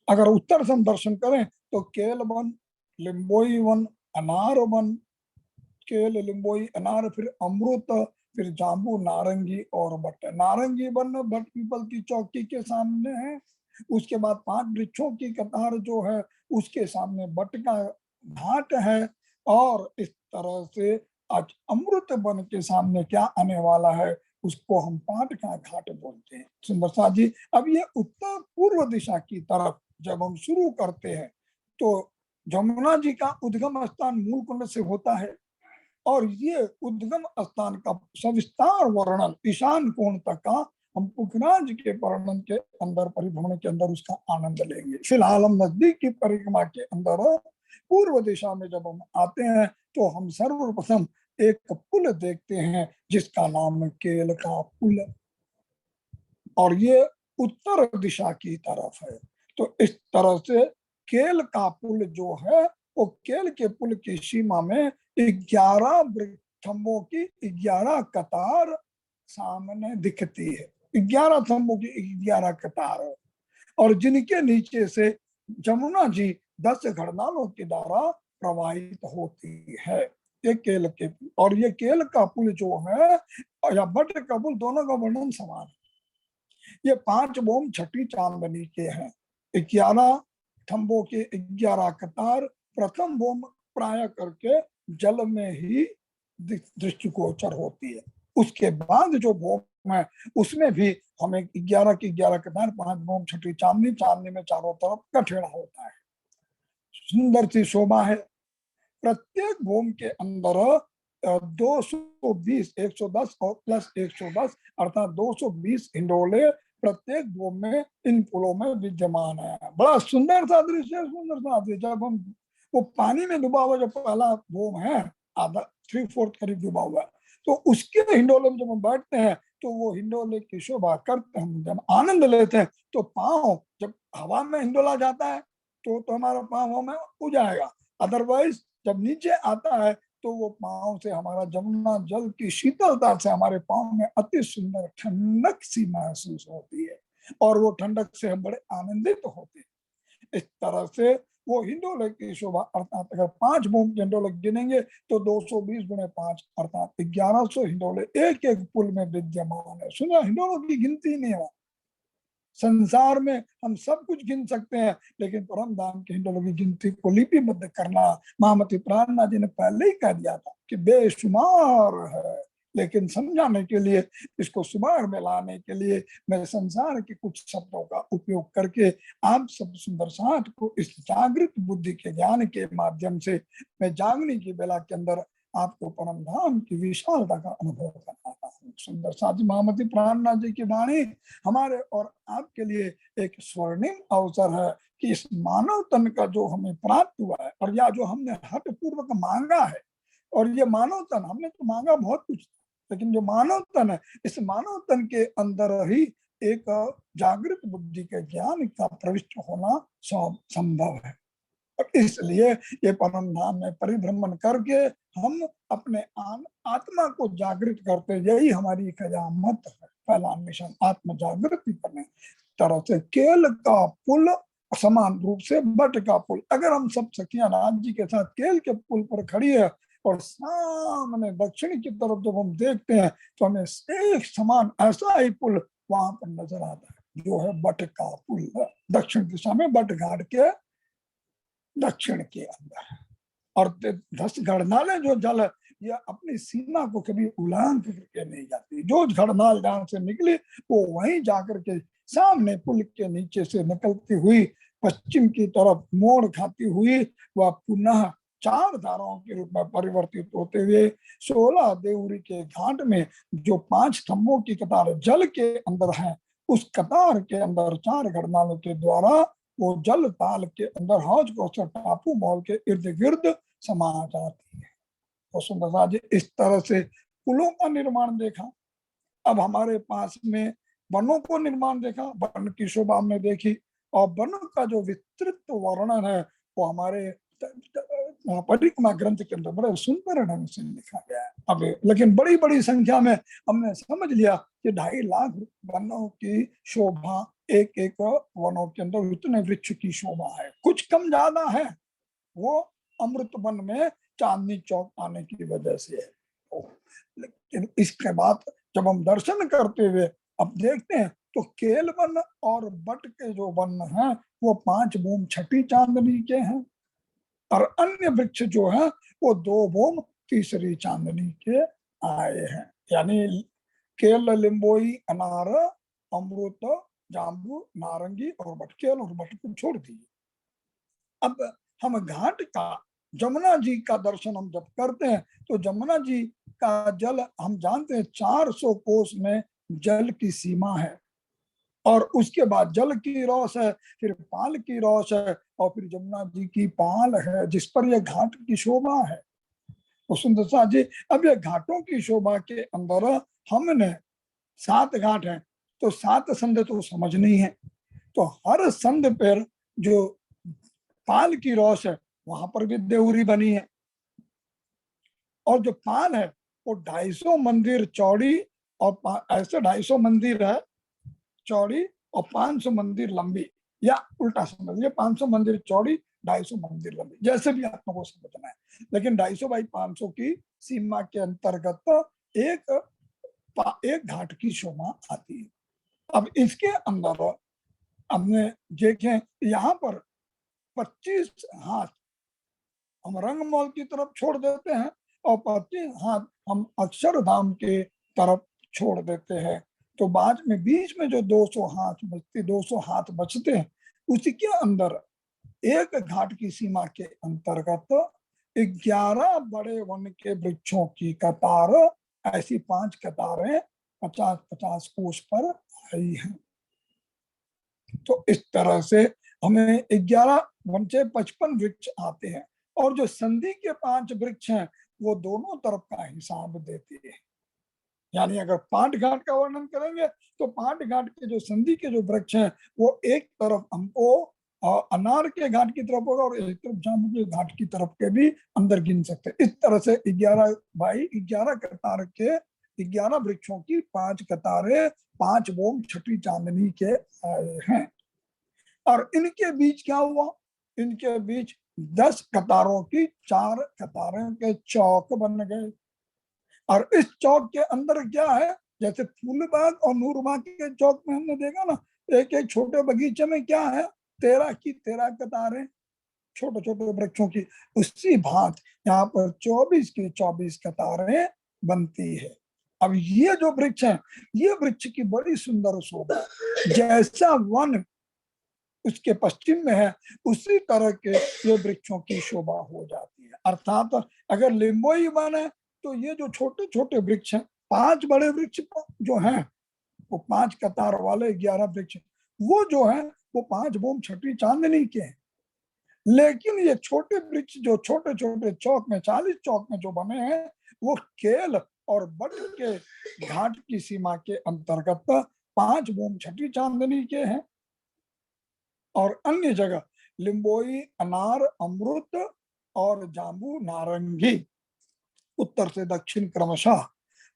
अगर उत्तर से हम दर्शन करें तो केल वन, लिम्बोई वन, अनार वन, केल, लिम्बोई, अनार, फिर अमृत, फिर जाम्बू, नारंगी और बट। नारंगी वन बट पीपल की चौकी के सामने है, उसके बाद 5 वृक्षों की कतार जो है उसके सामने बट का घाट है, और इस तरह से आज अमृत वन के सामने क्या आने वाला है उसको हम पाट का घाट बोलते हैं। सुंदर साथ जी अब ये उत्तर पूर्व दिशा की तरफ जब हम शुरू करते हैं तो जमुना जी का उद्गम स्थान मूल कुंड से होता है, और ये उद्गम स्थान का सविस्तार वर्णन ईशान कोण तक का हम पुखराज के वर्णन के अंदर परिभ्रमण के अंदर उसका आनंद लेंगे। फिलहाल हम नजदीक की परिक्रमा के अंदर पूर्व दिशा में जब हम आते हैं तो हम सर्वप्रथम एक पुल देखते हैं जिसका नाम केल का पुल, और ये उत्तर दिशा की तरफ है। तो इस तरह से केल का पुल जो है वो केल के पुल की सीमा में 11 थंबों की 11 कतार सामने दिखती है। 11 थंबों की 11 कतार है, और जिनके नीचे से जमुना जी 10 घड़नालों के द्वारा प्रवाहित होती है। ये केल के पुल, और ये केल का पुल जो है या बट का पुल दोनों का वर्णन समान है। ये 5 बोम छठी चांदनी के हैं, 11 थंबों के 11 कतार, प्रथम बोम प्राय करके जल में ही दृष्टिगोचर होती है। उसके बाद जो बोम है उसमें भी हमें 11 की 11 कतार, 5 बोम छठी चांदनी, चांदनी में चारों तरफ कठेड़ा होता है। सुंदर सी शोभा है। प्रत्येक बोम के अंदर 220, 110 और प्लस 110 अर्थात 220 हिंडोले प्रत्येक बोम में इन पुलों में विद्यमान है। बड़ा सुंदर सा दृश्य है, सुंदर सा दृश्य। जब हम वो पानी में डूबा हुआ जो पहला बोम है आधा 3/4 करीब डूबा हुआ, तो उसके हिंडोले में जब हम बैठते हैं तो वो हिंडोले की शोभा करते हम जब आनंद लेते हैं तो पांव जब हवा में हिंडोला जाता है तो हमारा पांव में उड़ जाएगा, अदरवाइज जब नीचे आता है तो वो पांव से हमारा जमुना जल की शीतलता से हमारे पांव में अति सुंदर ठंडक सी महसूस होती है, और वो ठंडक से हम बड़े आनंदित होते हैं। इस तरह से वो हिंडोले की शोभा अर्थात अगर 5 बोम के हिंडोले गिनेंगे तो 220 गुणे 5 अर्थात 1100 हिंडोले एक एक पुल में विद्यमान है। सुना, हिंडोलों की गिनती नहीं है। संसार में हम सब कुछ गिन सकते हैं लेकिन परम धाम के हिंडोलों की गिनती को लिपिबद्ध करना महामती प्राणनाथ जी ने पहले ही कह दिया था कि बेशुमार है, लेकिन समझाने के लिए इसको शुमार में लाने के लिए मैं संसार के कुछ शब्दों का उपयोग करके आप सब सुंदर साथ को इस जागृत बुद्धि के ज्ञान के माध्यम से मैं जागने की बेला के अंदर आपको परम धाम की विशालता का अनुभव कराता हूँ। सुंदर साथी महामती प्राणनाथ जी की वाणी हमारे और आपके लिए एक स्वर्णिम अवसर है कि इस मानव तन का जो हमें प्राप्त हुआ है और या जो हमने हट पूर्वक मांगा है, और ये मानव तन हमने तो मांगा बहुत कुछ, लेकिन जो मानव तन है इस मानव तन के अंदर ही एक जागृत बुद्धि के ज्ञान का प्रविष्ट होना संभव है। और इसलिए ये परम धाम में परिभ्रमण करके हम अपने आत्मा को जागृत करते, यही हमारी कयामत है, पहला मिशन आत्म जागृति करने। तरह से केल का पुल समान रूप से बट का पुल, अगर हम सब सखियां राज जी के साथ केल के पुल पर खड़ी है और सामने दक्षिण की तरफ जब हम देखते हैं तो हमें एक समान ऐसा ही पुल वहां पर नजर आता है जो है बट का पुल, दक्षिण दिशा में बट घाट के दक्षिण के अंदर। और 10 घड़नाले जो जल है ये अपनी सीमा को कभी उल्लंघन करके नहीं जाती। जो घड़नाल जहां से निकली वो वहीं जाकर के सामने पुल के नीचे से निकलती हुई पश्चिम की तरफ मोड़ खाती हुई वह पुनः चार धाराओं के रूप में परिवर्तित होते हुए 16 देवरी के घाट में जो 5 स्तंभों की कतार जल के अंदर है, उस कतार के अंदर 4 घड़नालों के द्वारा वो जल ताल के अंदर हौज कौशल टापू मॉल के इर्द गिर्द समा जाती है। तो सुंदरता जी, इस तरह से कुलों का निर्माण देखा। अब हमारे पास में वनों को निर्माण देखा, वन की शोभा हमने देखी, और वन का जो विस्तृत वर्णन है वो हमारे परिक्रमा ग्रंथ के अंदर बड़े सुंदर ढंग से लिखा गया है। अब लेकिन बड़ी बड़ी संख्या में हमने समझ लिया कि 2.5 लाख वनों की शोभा, एक एक वनों के अंदर इतने वृक्ष की शोभा है। कुछ कम ज्यादा है, वो अमृत वन में चांदनी चौक आने की वजह से है। लेकिन इसके बाद जब हम दर्शन करते हुए अब देखते हैं तो केल वन और बट के जो वन हैं वो 5 बूम छठी चांदनी के हैं, और अन्य वृक्ष जो है वो 2 बूम तीसरी चांदनी के आए हैं। यानी केल, लिंबोई, अनार, अमृत, जाम्बू, नारंगी और बट, केल और बट को छोड़ दिए। अब हम घाट का जमुना जी का दर्शन हम जब करते हैं तो जमुना जी का जल हम जानते हैं 400 कोस में जल की सीमा है, और उसके बाद जल की रौस है, फिर पाल की रौस है, और फिर जमुना जी की पाल है जिस पर यह घाट की शोभा है। तो सुंदरता जी, अब ये घाटों की शोभा के अंदर हमने 7 घाट हैं, तो 7 संध तो समझनी है, तो हर संध पर जो पाल की रौस है वहां पर भी देवरी बनी है, और जो पाल है वो 250 मंदिर चौड़ी, और ऐसे 250 मंदिर है चौड़ी और 500 मंदिर लंबी, या उल्टा समझिए 500 मंदिर चौड़ी, 250 मंदिर लंबी, जैसे भी आपको को समझना है। लेकिन 250 बाई 500 की सीमा के अंतर्गत एक घाट की शोभा आती है। अब इसके अंदर हमने देखें यहाँ पर 25 हाथ हम रंगमहल की तरफ छोड़ देते हैं, और 25 हाथ हम अक्षरधाम के तरफ छोड़ देते हैं। तो बाद में बीच में जो 200 हाथ बचते हैं, उसी के अंदर एक घाट की सीमा के अंतर्गत 11 बड़े वन के वृक्षों की कतार, ऐसी 5 कतारें 50-50 कोष पर आई हैं। तो इस तरह से हमें 11 वन से 55 वृक्ष आते हैं, और जो संधि के 5 वृक्ष हैं वो दोनों तरफ का हिसाब देते हैं। यानी अगर 5 घाट का वर्णन करेंगे तो 5 घाट के जो संधि के जो वृक्ष हैं वो एक तरफ हमको अनार के घाट की तरफ होगा, और एक तरफ जामुन के घाट की तरफ के भी अंदर गिन सकते हैं। इस तरह से 11 बाई 11 कतार के 11 वृक्षों की 5 कतारें 5 बोम छठी चांदनी के आए हैं। और इनके बीच क्या हुआ, इनके बीच 10 कतारों की 4 कतारों के चौक बन गए, और इस चौक के अंदर क्या है, जैसे फूलबाग और नूरबाग के चौक में हमने देखा ना, एक एक छोटे बगीचे में क्या है, 13 की 13 कतारें छोटे छोटे वृक्षों की, उसी भांत यहाँ पर 24 की 24 कतारें बनती है। अब ये जो वृक्ष है, ये वृक्ष की बड़ी सुंदर शोभा, जैसा वन उसके पश्चिम में है उसी तरह के ये वृक्षों की शोभा हो जाती है। अर्थात अगर लिंबोई वन है तो ये जो छोटे छोटे वृक्ष हैं, 5 बड़े वृक्ष जो हैं वो 5 कतार वाले 11 वृक्ष, वो जो है वो 5 बोम छठी चांदनी के हैं। लेकिन ये छोटे वृक्ष जो छोटे छोटे चौक में 40 चौक में जो बने हैं वो केल और बट के घाट की सीमा के अंतर्गत 5 बोम छठी चांदनी के हैं, और अन्य जगह लिंबोई, अनार, अमृत और जाम्बू, नारंगी उत्तर से दक्षिण क्रमशः,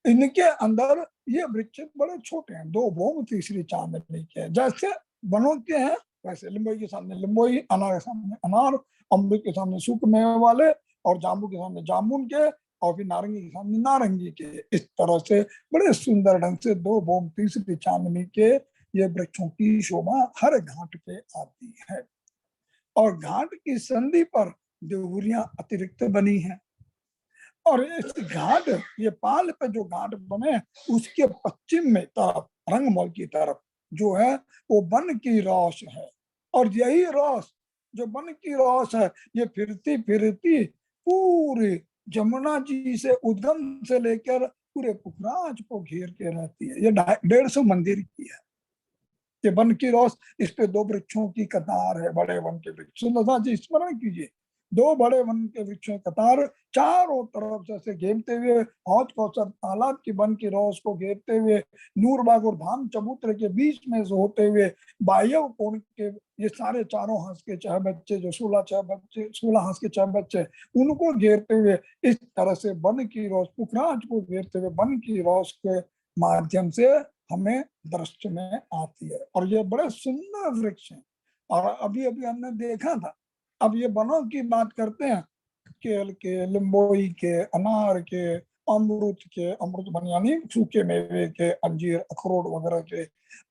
इनके अंदर ये वृक्ष बड़े छोटे हैं, 2 बोम तीसरी चांदनी के, जैसे वनों के हैं वैसे लिंबोई के सामने लिंबोई, अनार के सामने अनार, अमृत के सामने सूखे मेवे वाले, और जाम्बू के सामने जामुन के, और फिर नारंगी के सामने नारंगी के। इस तरह से बड़े सुंदर ढंग से 2 बोम तीसरी चांदनी के ये वृक्षों की शोभा हर घाट पे आती है। और घाट की संधि पर देवरियां अतिरिक्त बनी हैं, और इस घाट, ये पाल पे जो घाट बने उसके पश्चिम में तरफ रंगमहल की तरफ जो है वो वन की रौस है, और यही रौस जो वन की रौस है ये फिरती फिरती पूरे जमुना जी से उद्गम से लेकर पूरे पुखराज को घेर के रहती है। ये 150 मंदिर की है। ये वन की रोस, इस पे 2 वृक्षों की कतार है, बड़े वन के वृक्ष। सुंदरता जी स्मरण कीजिए, 2 बड़े वन के वृक्षों की कतार चारों तरफ से घेरते हुए, हौज कौसर तालाब की वन की रोस को घेरते हुए, नूरबाग और धाम चबूतरे के बीच में से होते हुए, वायव कोण के ये सारे चारों हंस के 6 बच्चे, जो 16 हंस के 6 बच्चे, उनको घेरते हुए इस तरह से वन की रोस, पुखराज को घेरते हुए वन की रोस के माध्यम से हमें दृष्टि में आती है। और ये बड़े सुंदर वृक्ष हैं। और अभी अभी हमने देखा था, अब ये वनों की बात करते हैं, केल के, लिम्बोई के, अनार के, अमृत वन यानी सूखे मेवे के, अंजीर, अखरोट वगैरह के।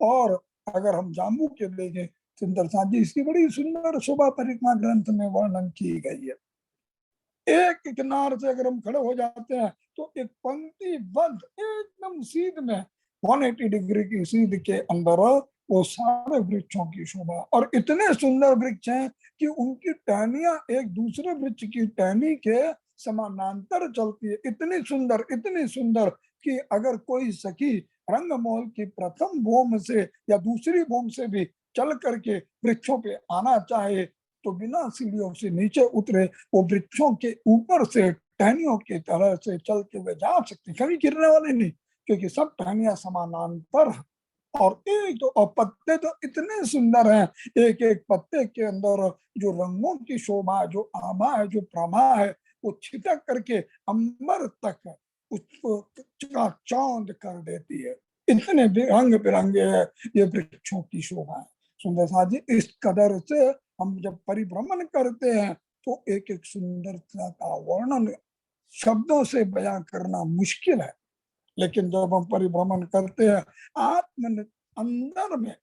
और अगर हम जाम्बू के देखें, सुंदर साथ जी, इसकी बड़ी सुंदर शोभा परिक्रमा ग्रंथ में वर्णन की गई है। एक किनार से अगर हम खड़े हो जाते हैं तो एक पंक्तिबद्ध एकदम सीध में 180 डिग्री की सीध के अंदर वो सारे वृक्षों की शोभा, और इतने सुंदर वृक्ष हैं कि उनकी टहनियां एक दूसरे वृक्ष की टहनी के समानांतर चलती है। इतनी सुंदर कि अगर कोई सखी रंगमहल की प्रथम भूम से या दूसरी भूम से भी चल करके वृक्षों पे आना चाहे तो बिना सीढ़ियों से नीचे उतरे वो वृक्षों के ऊपर से टहनियों की तरह से चलते हुए जा सकते, कभी गिरने वाले नहीं, क्योंकि सब टहनियां समानांतर है। और एक तो और पत्ते तो इतने सुंदर हैं, एक एक पत्ते के अंदर जो रंगों की शोभा है, जो आभा है, जो प्रभा है, वो छिटक करके अंबर तक उसको चकाचौंध कर देती है। इतने रंग बिरंगे है ये वृक्षों की शोभा है। सुंदर साथ जी, इस कदर से हम जब परिभ्रमण करते हैं तो एक एक सुंदरता का वर्णन शब्दों से बयां करना मुश्किल है। लेकिन जब हम परिभ्रमण करते हैं आत्म अंदर में,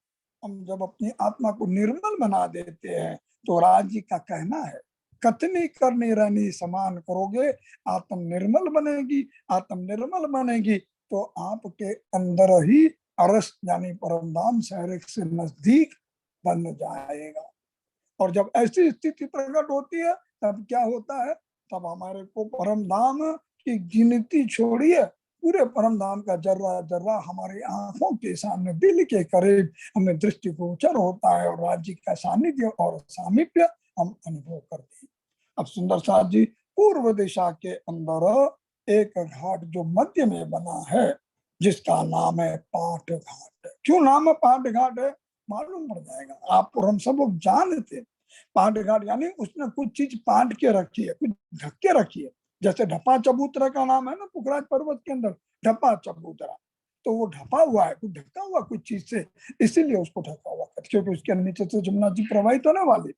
हम जब अपनी आत्मा को निर्मल बना देते हैं तो राज्य का कहना है, कथनी करनी रहनी समान करोगे, आत्म निर्मल बनेगी। आत्म निर्मल बनेगी तो आपके अंदर ही अरस यानी परम धाम शहर से नजदीक बन जाएगा। और जब ऐसी स्थिति प्रकट होती है तब क्या होता है, तब हमारे को परम धाम की गिनती छोड़िए, पूरे परम धाम का जर्रा जर्रा हमारी आंखों के सामने, दिल के करीब हमें दृष्टिगोचर होता है, और राज्य का सानिध्य और सामीप्य हम अनुभव करते हैं। अब सुंदर साथ जी, पूर्व दिशा के अंदर एक घाट जो मध्य में बना है जिसका नाम है पाट घाट। क्यों नाम है पाट घाट है, मालूम पड़ जाएगा आप और हम सब लोग जानते। पाट घाट यानी उसने कुछ चीज पाट के रखी है, कुछ ढक के रखी है। जैसे ढपा चबूतरा का नाम है ना पुखराज पर्वत के अंदर, ढपा चबूतरा, तो वो ढपा हुआ है, कुछ ढका हुआ कुछ चीज से, इसीलिए उसको ढका हुआ है, क्योंकि उसके नीचे से जमुना जी प्रवाहित होने वाली।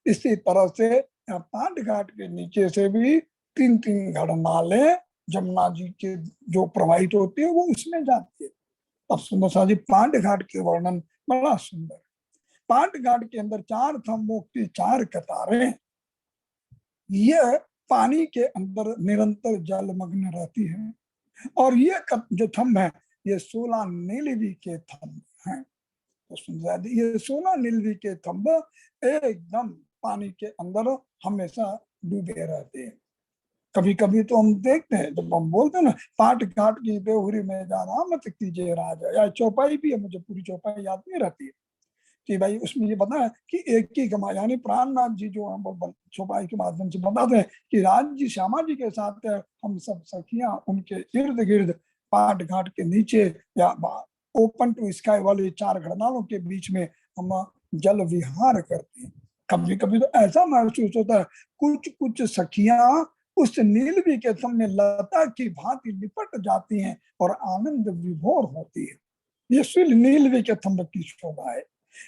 इसी तरह से पाट घाट के नीचे से भी 3-3 घड़नाले जमुना जी के जो प्रवाहित होती है वो उसमें जाती है। अब सुंदर सा जी, पाट घाट के वर्णन बड़ा सुंदर। पाट घाट के अंदर 4 थंबों की 4 कतारें, ये पानी के अंदर निरंतर जलमग्न रहती है। और ये जो थंब है ये 16 नीलवी के थंब हैं। तो सुन ये 16 नीलवी के थंब एकदम पानी के अंदर हमेशा डूबे रहते हैं। कभी कभी तो हम देखते हैं जब हम बोलते हैं ना, पाट घाट की बेहुरी में जाना मत कीजिए राजा, या चौपाई भी है, मुझे पूरी चौपाई याद नहीं रहती है कि भाई उसमें ये बता है कि एक ही गमा यानी प्राणनाथ जी जो हम चौपाई के माध्यम से बताते हैं कि राज जी श्यामा जी के साथ हम सब सखियां उनके इर्द गिर्द पाट घाट के नीचे या ओपन टू स्काई वाले 4 घड़नालों के बीच में हम जल विहार करते हैं। कभी कभी तो ऐसा महसूस होता है कुछ कुछ सखियां उस नीलवी के थम में लता की भांति लिपट जाती हैं और आनंद विभोर होती है। ये सिर्फ नीलवी के थम्ब की शोभा है।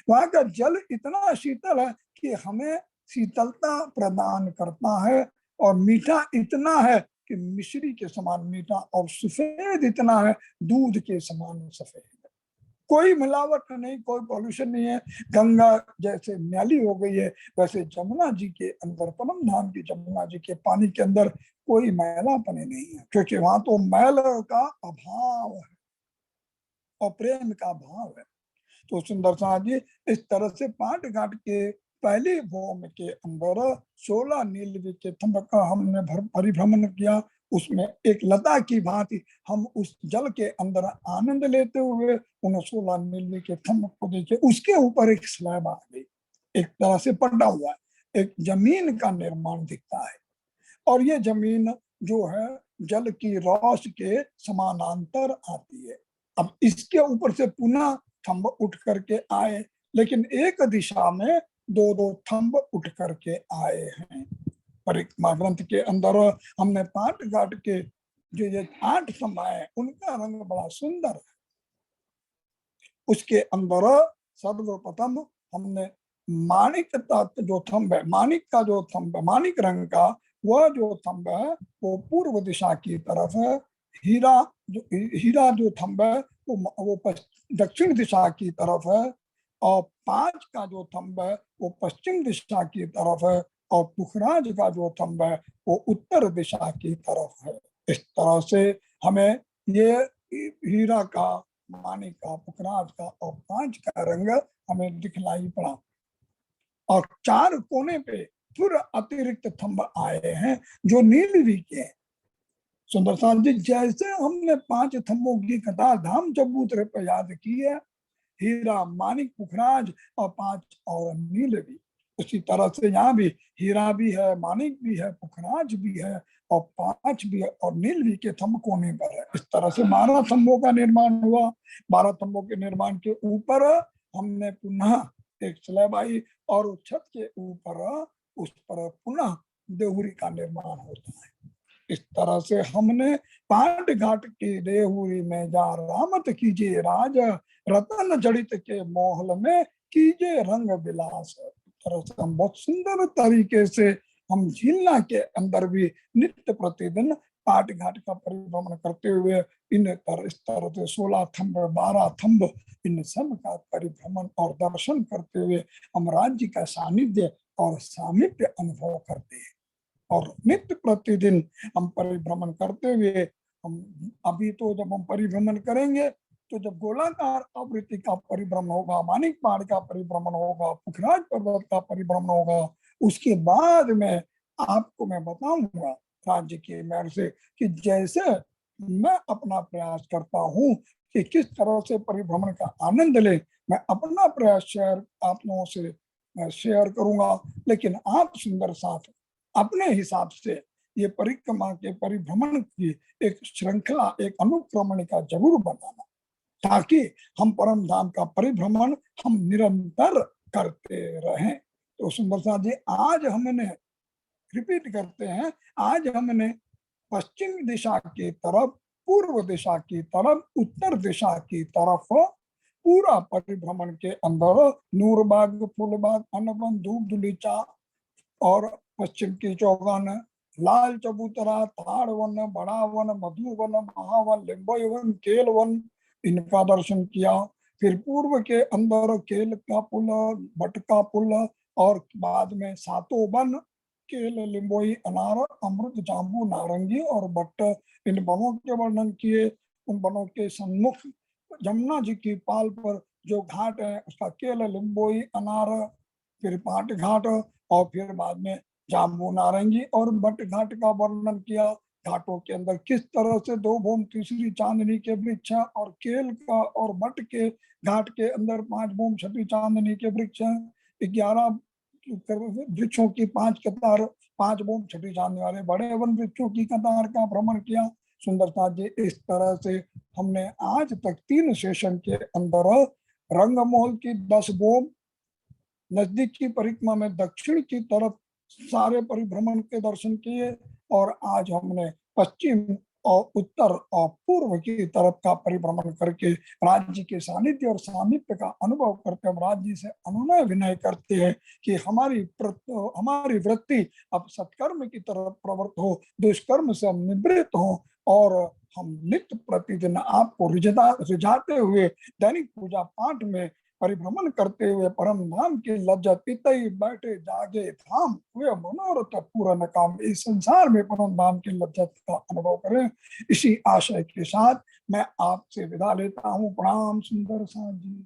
वहां का जल इतना शीतल है कि हमें शीतलता प्रदान करता है, और मीठा इतना है कि मिश्री के समान मीठा, और सफेद इतना है दूध के समान सफेद। कोई मिलावट नहीं, कोई पॉल्यूशन नहीं है। गंगा जैसे मैली हो गई है वैसे जमुना जी के अंदर, परम धाम की जमुना जी के पानी के अंदर कोई मैलापन नहीं है, क्योंकि वहां तो मैल का अभाव है और प्रेम का भाव है। तो सुंदर साथ जी, इस तरह से पाट घाट के पहली भूमि के अंदर 16 नीलवी के थंब का हमने परिभ्रमण किया। उसमें एक लता की भांति हम उस जल के अंदर आनंद लेते हुए उन 16 नीलवी के थंब को देखे। उसके ऊपर एक स्लैब आ गई, एक तरह से पड़ा हुआ है, एक जमीन का निर्माण दिखता है। और ये जमीन जो है जल की रौश के समानांतर आती है। अब इसके ऊपर से पुनः थंब उठ करके आए, लेकिन एक दिशा में दो दो थंब उठ करके आए हैं। परिक्रमा ग्रंथ के अंदर हमने पाट घाट के जो ये 8 थंब है उनका रंग बड़ा सुंदर है। उसके अंदर सर्वप्रथम हमने माणिक जो थंब है, माणिक का जो थंब है, माणिक रंग का वह जो थंब है वो पूर्व दिशा की तरफ है। हीरा जो थंब है वो दक्षिण दिशा की तरफ है। और 5 का जो थंब है वो पश्चिम दिशा की तरफ है। और पुखराज का जो थंब है वो उत्तर दिशा की तरफ है। इस तरह से हमें ये हीरा का, माणिक का, पुखराज का और 5 का रंग हमें दिखलाई पड़ा। और 4 कोने पे फिर अतिरिक्त थंब आए हैं जो नीलवी के। सुंदर साहब जी, जैसे हमने 5 थंबों की कथा धाम चबूतरे पर याद की है, हीरा, माणिक, पुखराज और 5 और नीलवी, उसी तरह से यहाँ भी हीरा भी है, माणिक भी है, पुखराज भी है और 5 भी है और नीलवी के थंब कोने पर है। इस तरह से 12 थंबों का निर्माण हुआ। 12 थंबों के निर्माण के ऊपर हमने पुनः एक स्लैब आई और उस छत के ऊपर उस पर पुनः देहुरी का निर्माण होता है। इस तरह से हमने पाट घाट की देहुरी में जा रामत कीजिए राज, रतन जड़ित के मोहल में कीजिए रंग विलास। तरह से हम बहुत सुंदर तरीके से हम झीलना के अंदर भी नित्य प्रतिदिन पाट घाट का परिभ्रमण करते हुए इस तरह से 16 थंब, 12 थंब, इन सब का परिभ्रमण और दर्शन करते हुए हम राज्य का सानिध्य और सामीप्य अनुभव करते हैं। और नित्य प्रतिदिन हम परिभ्रमण करते हुए हम अभी तो जब हम परिभ्रमण करेंगे तो जब गोलाकार आवृत्ति का परिभ्रमण होगा, माणिक पहाड़ का परिभ्रमण होगा, पुखराज पर्वत का परिभ्रमण होगा, उसके बाद में आपको मैं बताऊंगा राज्य की मेहर से कि जैसे मैं अपना प्रयास करता हूँ कि किस तरह से परिभ्रमण का आनंद ले, मैं अपना प्रयास आप लोगों से शेयर करूंगा। लेकिन आप सुंदर साथ अपने हिसाब से ये परिक्रमा के परिभ्रमण की एक श्रृंखला, एक अनुक्रमणिका जरूर बनाना, ताकि हम परम धाम का परिभ्रमण हम निरंतर करते रहें। तो सुंदर साथ जी, आज हमने रिपीट करते हैं, आज हमने पश्चिम दिशा की तरफ, पूर्व दिशा की तरफ, उत्तर दिशा की तरफ पूरा परिभ्रमण के अंदर नूरबाग, फूलबाग, अनवन, धूप दुलीचा और पश्चिम की चौगान, लाल चबूतरा, ताड़ वन, बड़ा वन, मधुवन, महावन, लिम्बोई वन, केल वन, इनका दर्शन किया। फिर पूर्व के अंदर केल का पुल, भट्ट का पुल और बाद में 7 वन, केल, लिम्बोई, अनार, अमृत, जाम्बू, नारंगी और भट्ट, इन वनों के वर्णन किए। उन वनों के सम्मुख जमुना जी की पाल पर जो घाट है उसका केल, लिम्बोई, अनार, फिर पाट घाट और फिर बाद में जाम्बू, नारंगी और भट्ट घाट का वर्णन किया। घाटों के अंदर किस तरह से 2 भूम, तीसरी चांदनी के वृक्ष और केल का और भट्ट के घाट के अंदर 5 भूम, छठी चांदनी के वृक्ष, 11 वृक्षों की 5 कतार, 5 भूम, छठी चांदनी वाले बड़े वन वृक्षों की कतार का भ्रमण किया। सुंदरता जी, इस तरह से हमने आज तक 3 सेशन के अंदर रंगमहल की 10 भूम, नजदीक की परिक्रमा में दक्षिण की तरफ सारे परिभ्रमण के दर्शन किए और आज हमने पश्चिम और उत्तर और पूर्व की तरफ का परिभ्रमण करके राज्य के सानिध्य और सामीप्य का अनुभव करते हम राज्य से अनुनय विनय करते हैं कि हमारी वृत्ति अब सत्कर्म की तरफ प्रवृत्त हो, दुष्कर्म से हम निवृत्त हो और हम नित्य प्रतिदिन आपको रिझाते हुए दैनिक पूजा पाठ में परिभ्रमण करते हुए परम धाम की लज्जत पितई बैठे जागे धाम हुए मनोरथ पूर्ण काम, इस संसार में परम धाम की लज्जत का अनुभव करें। इसी आशय के साथ मैं आपसे विदा लेता हूँ। प्रणाम सुंदर साथ जी।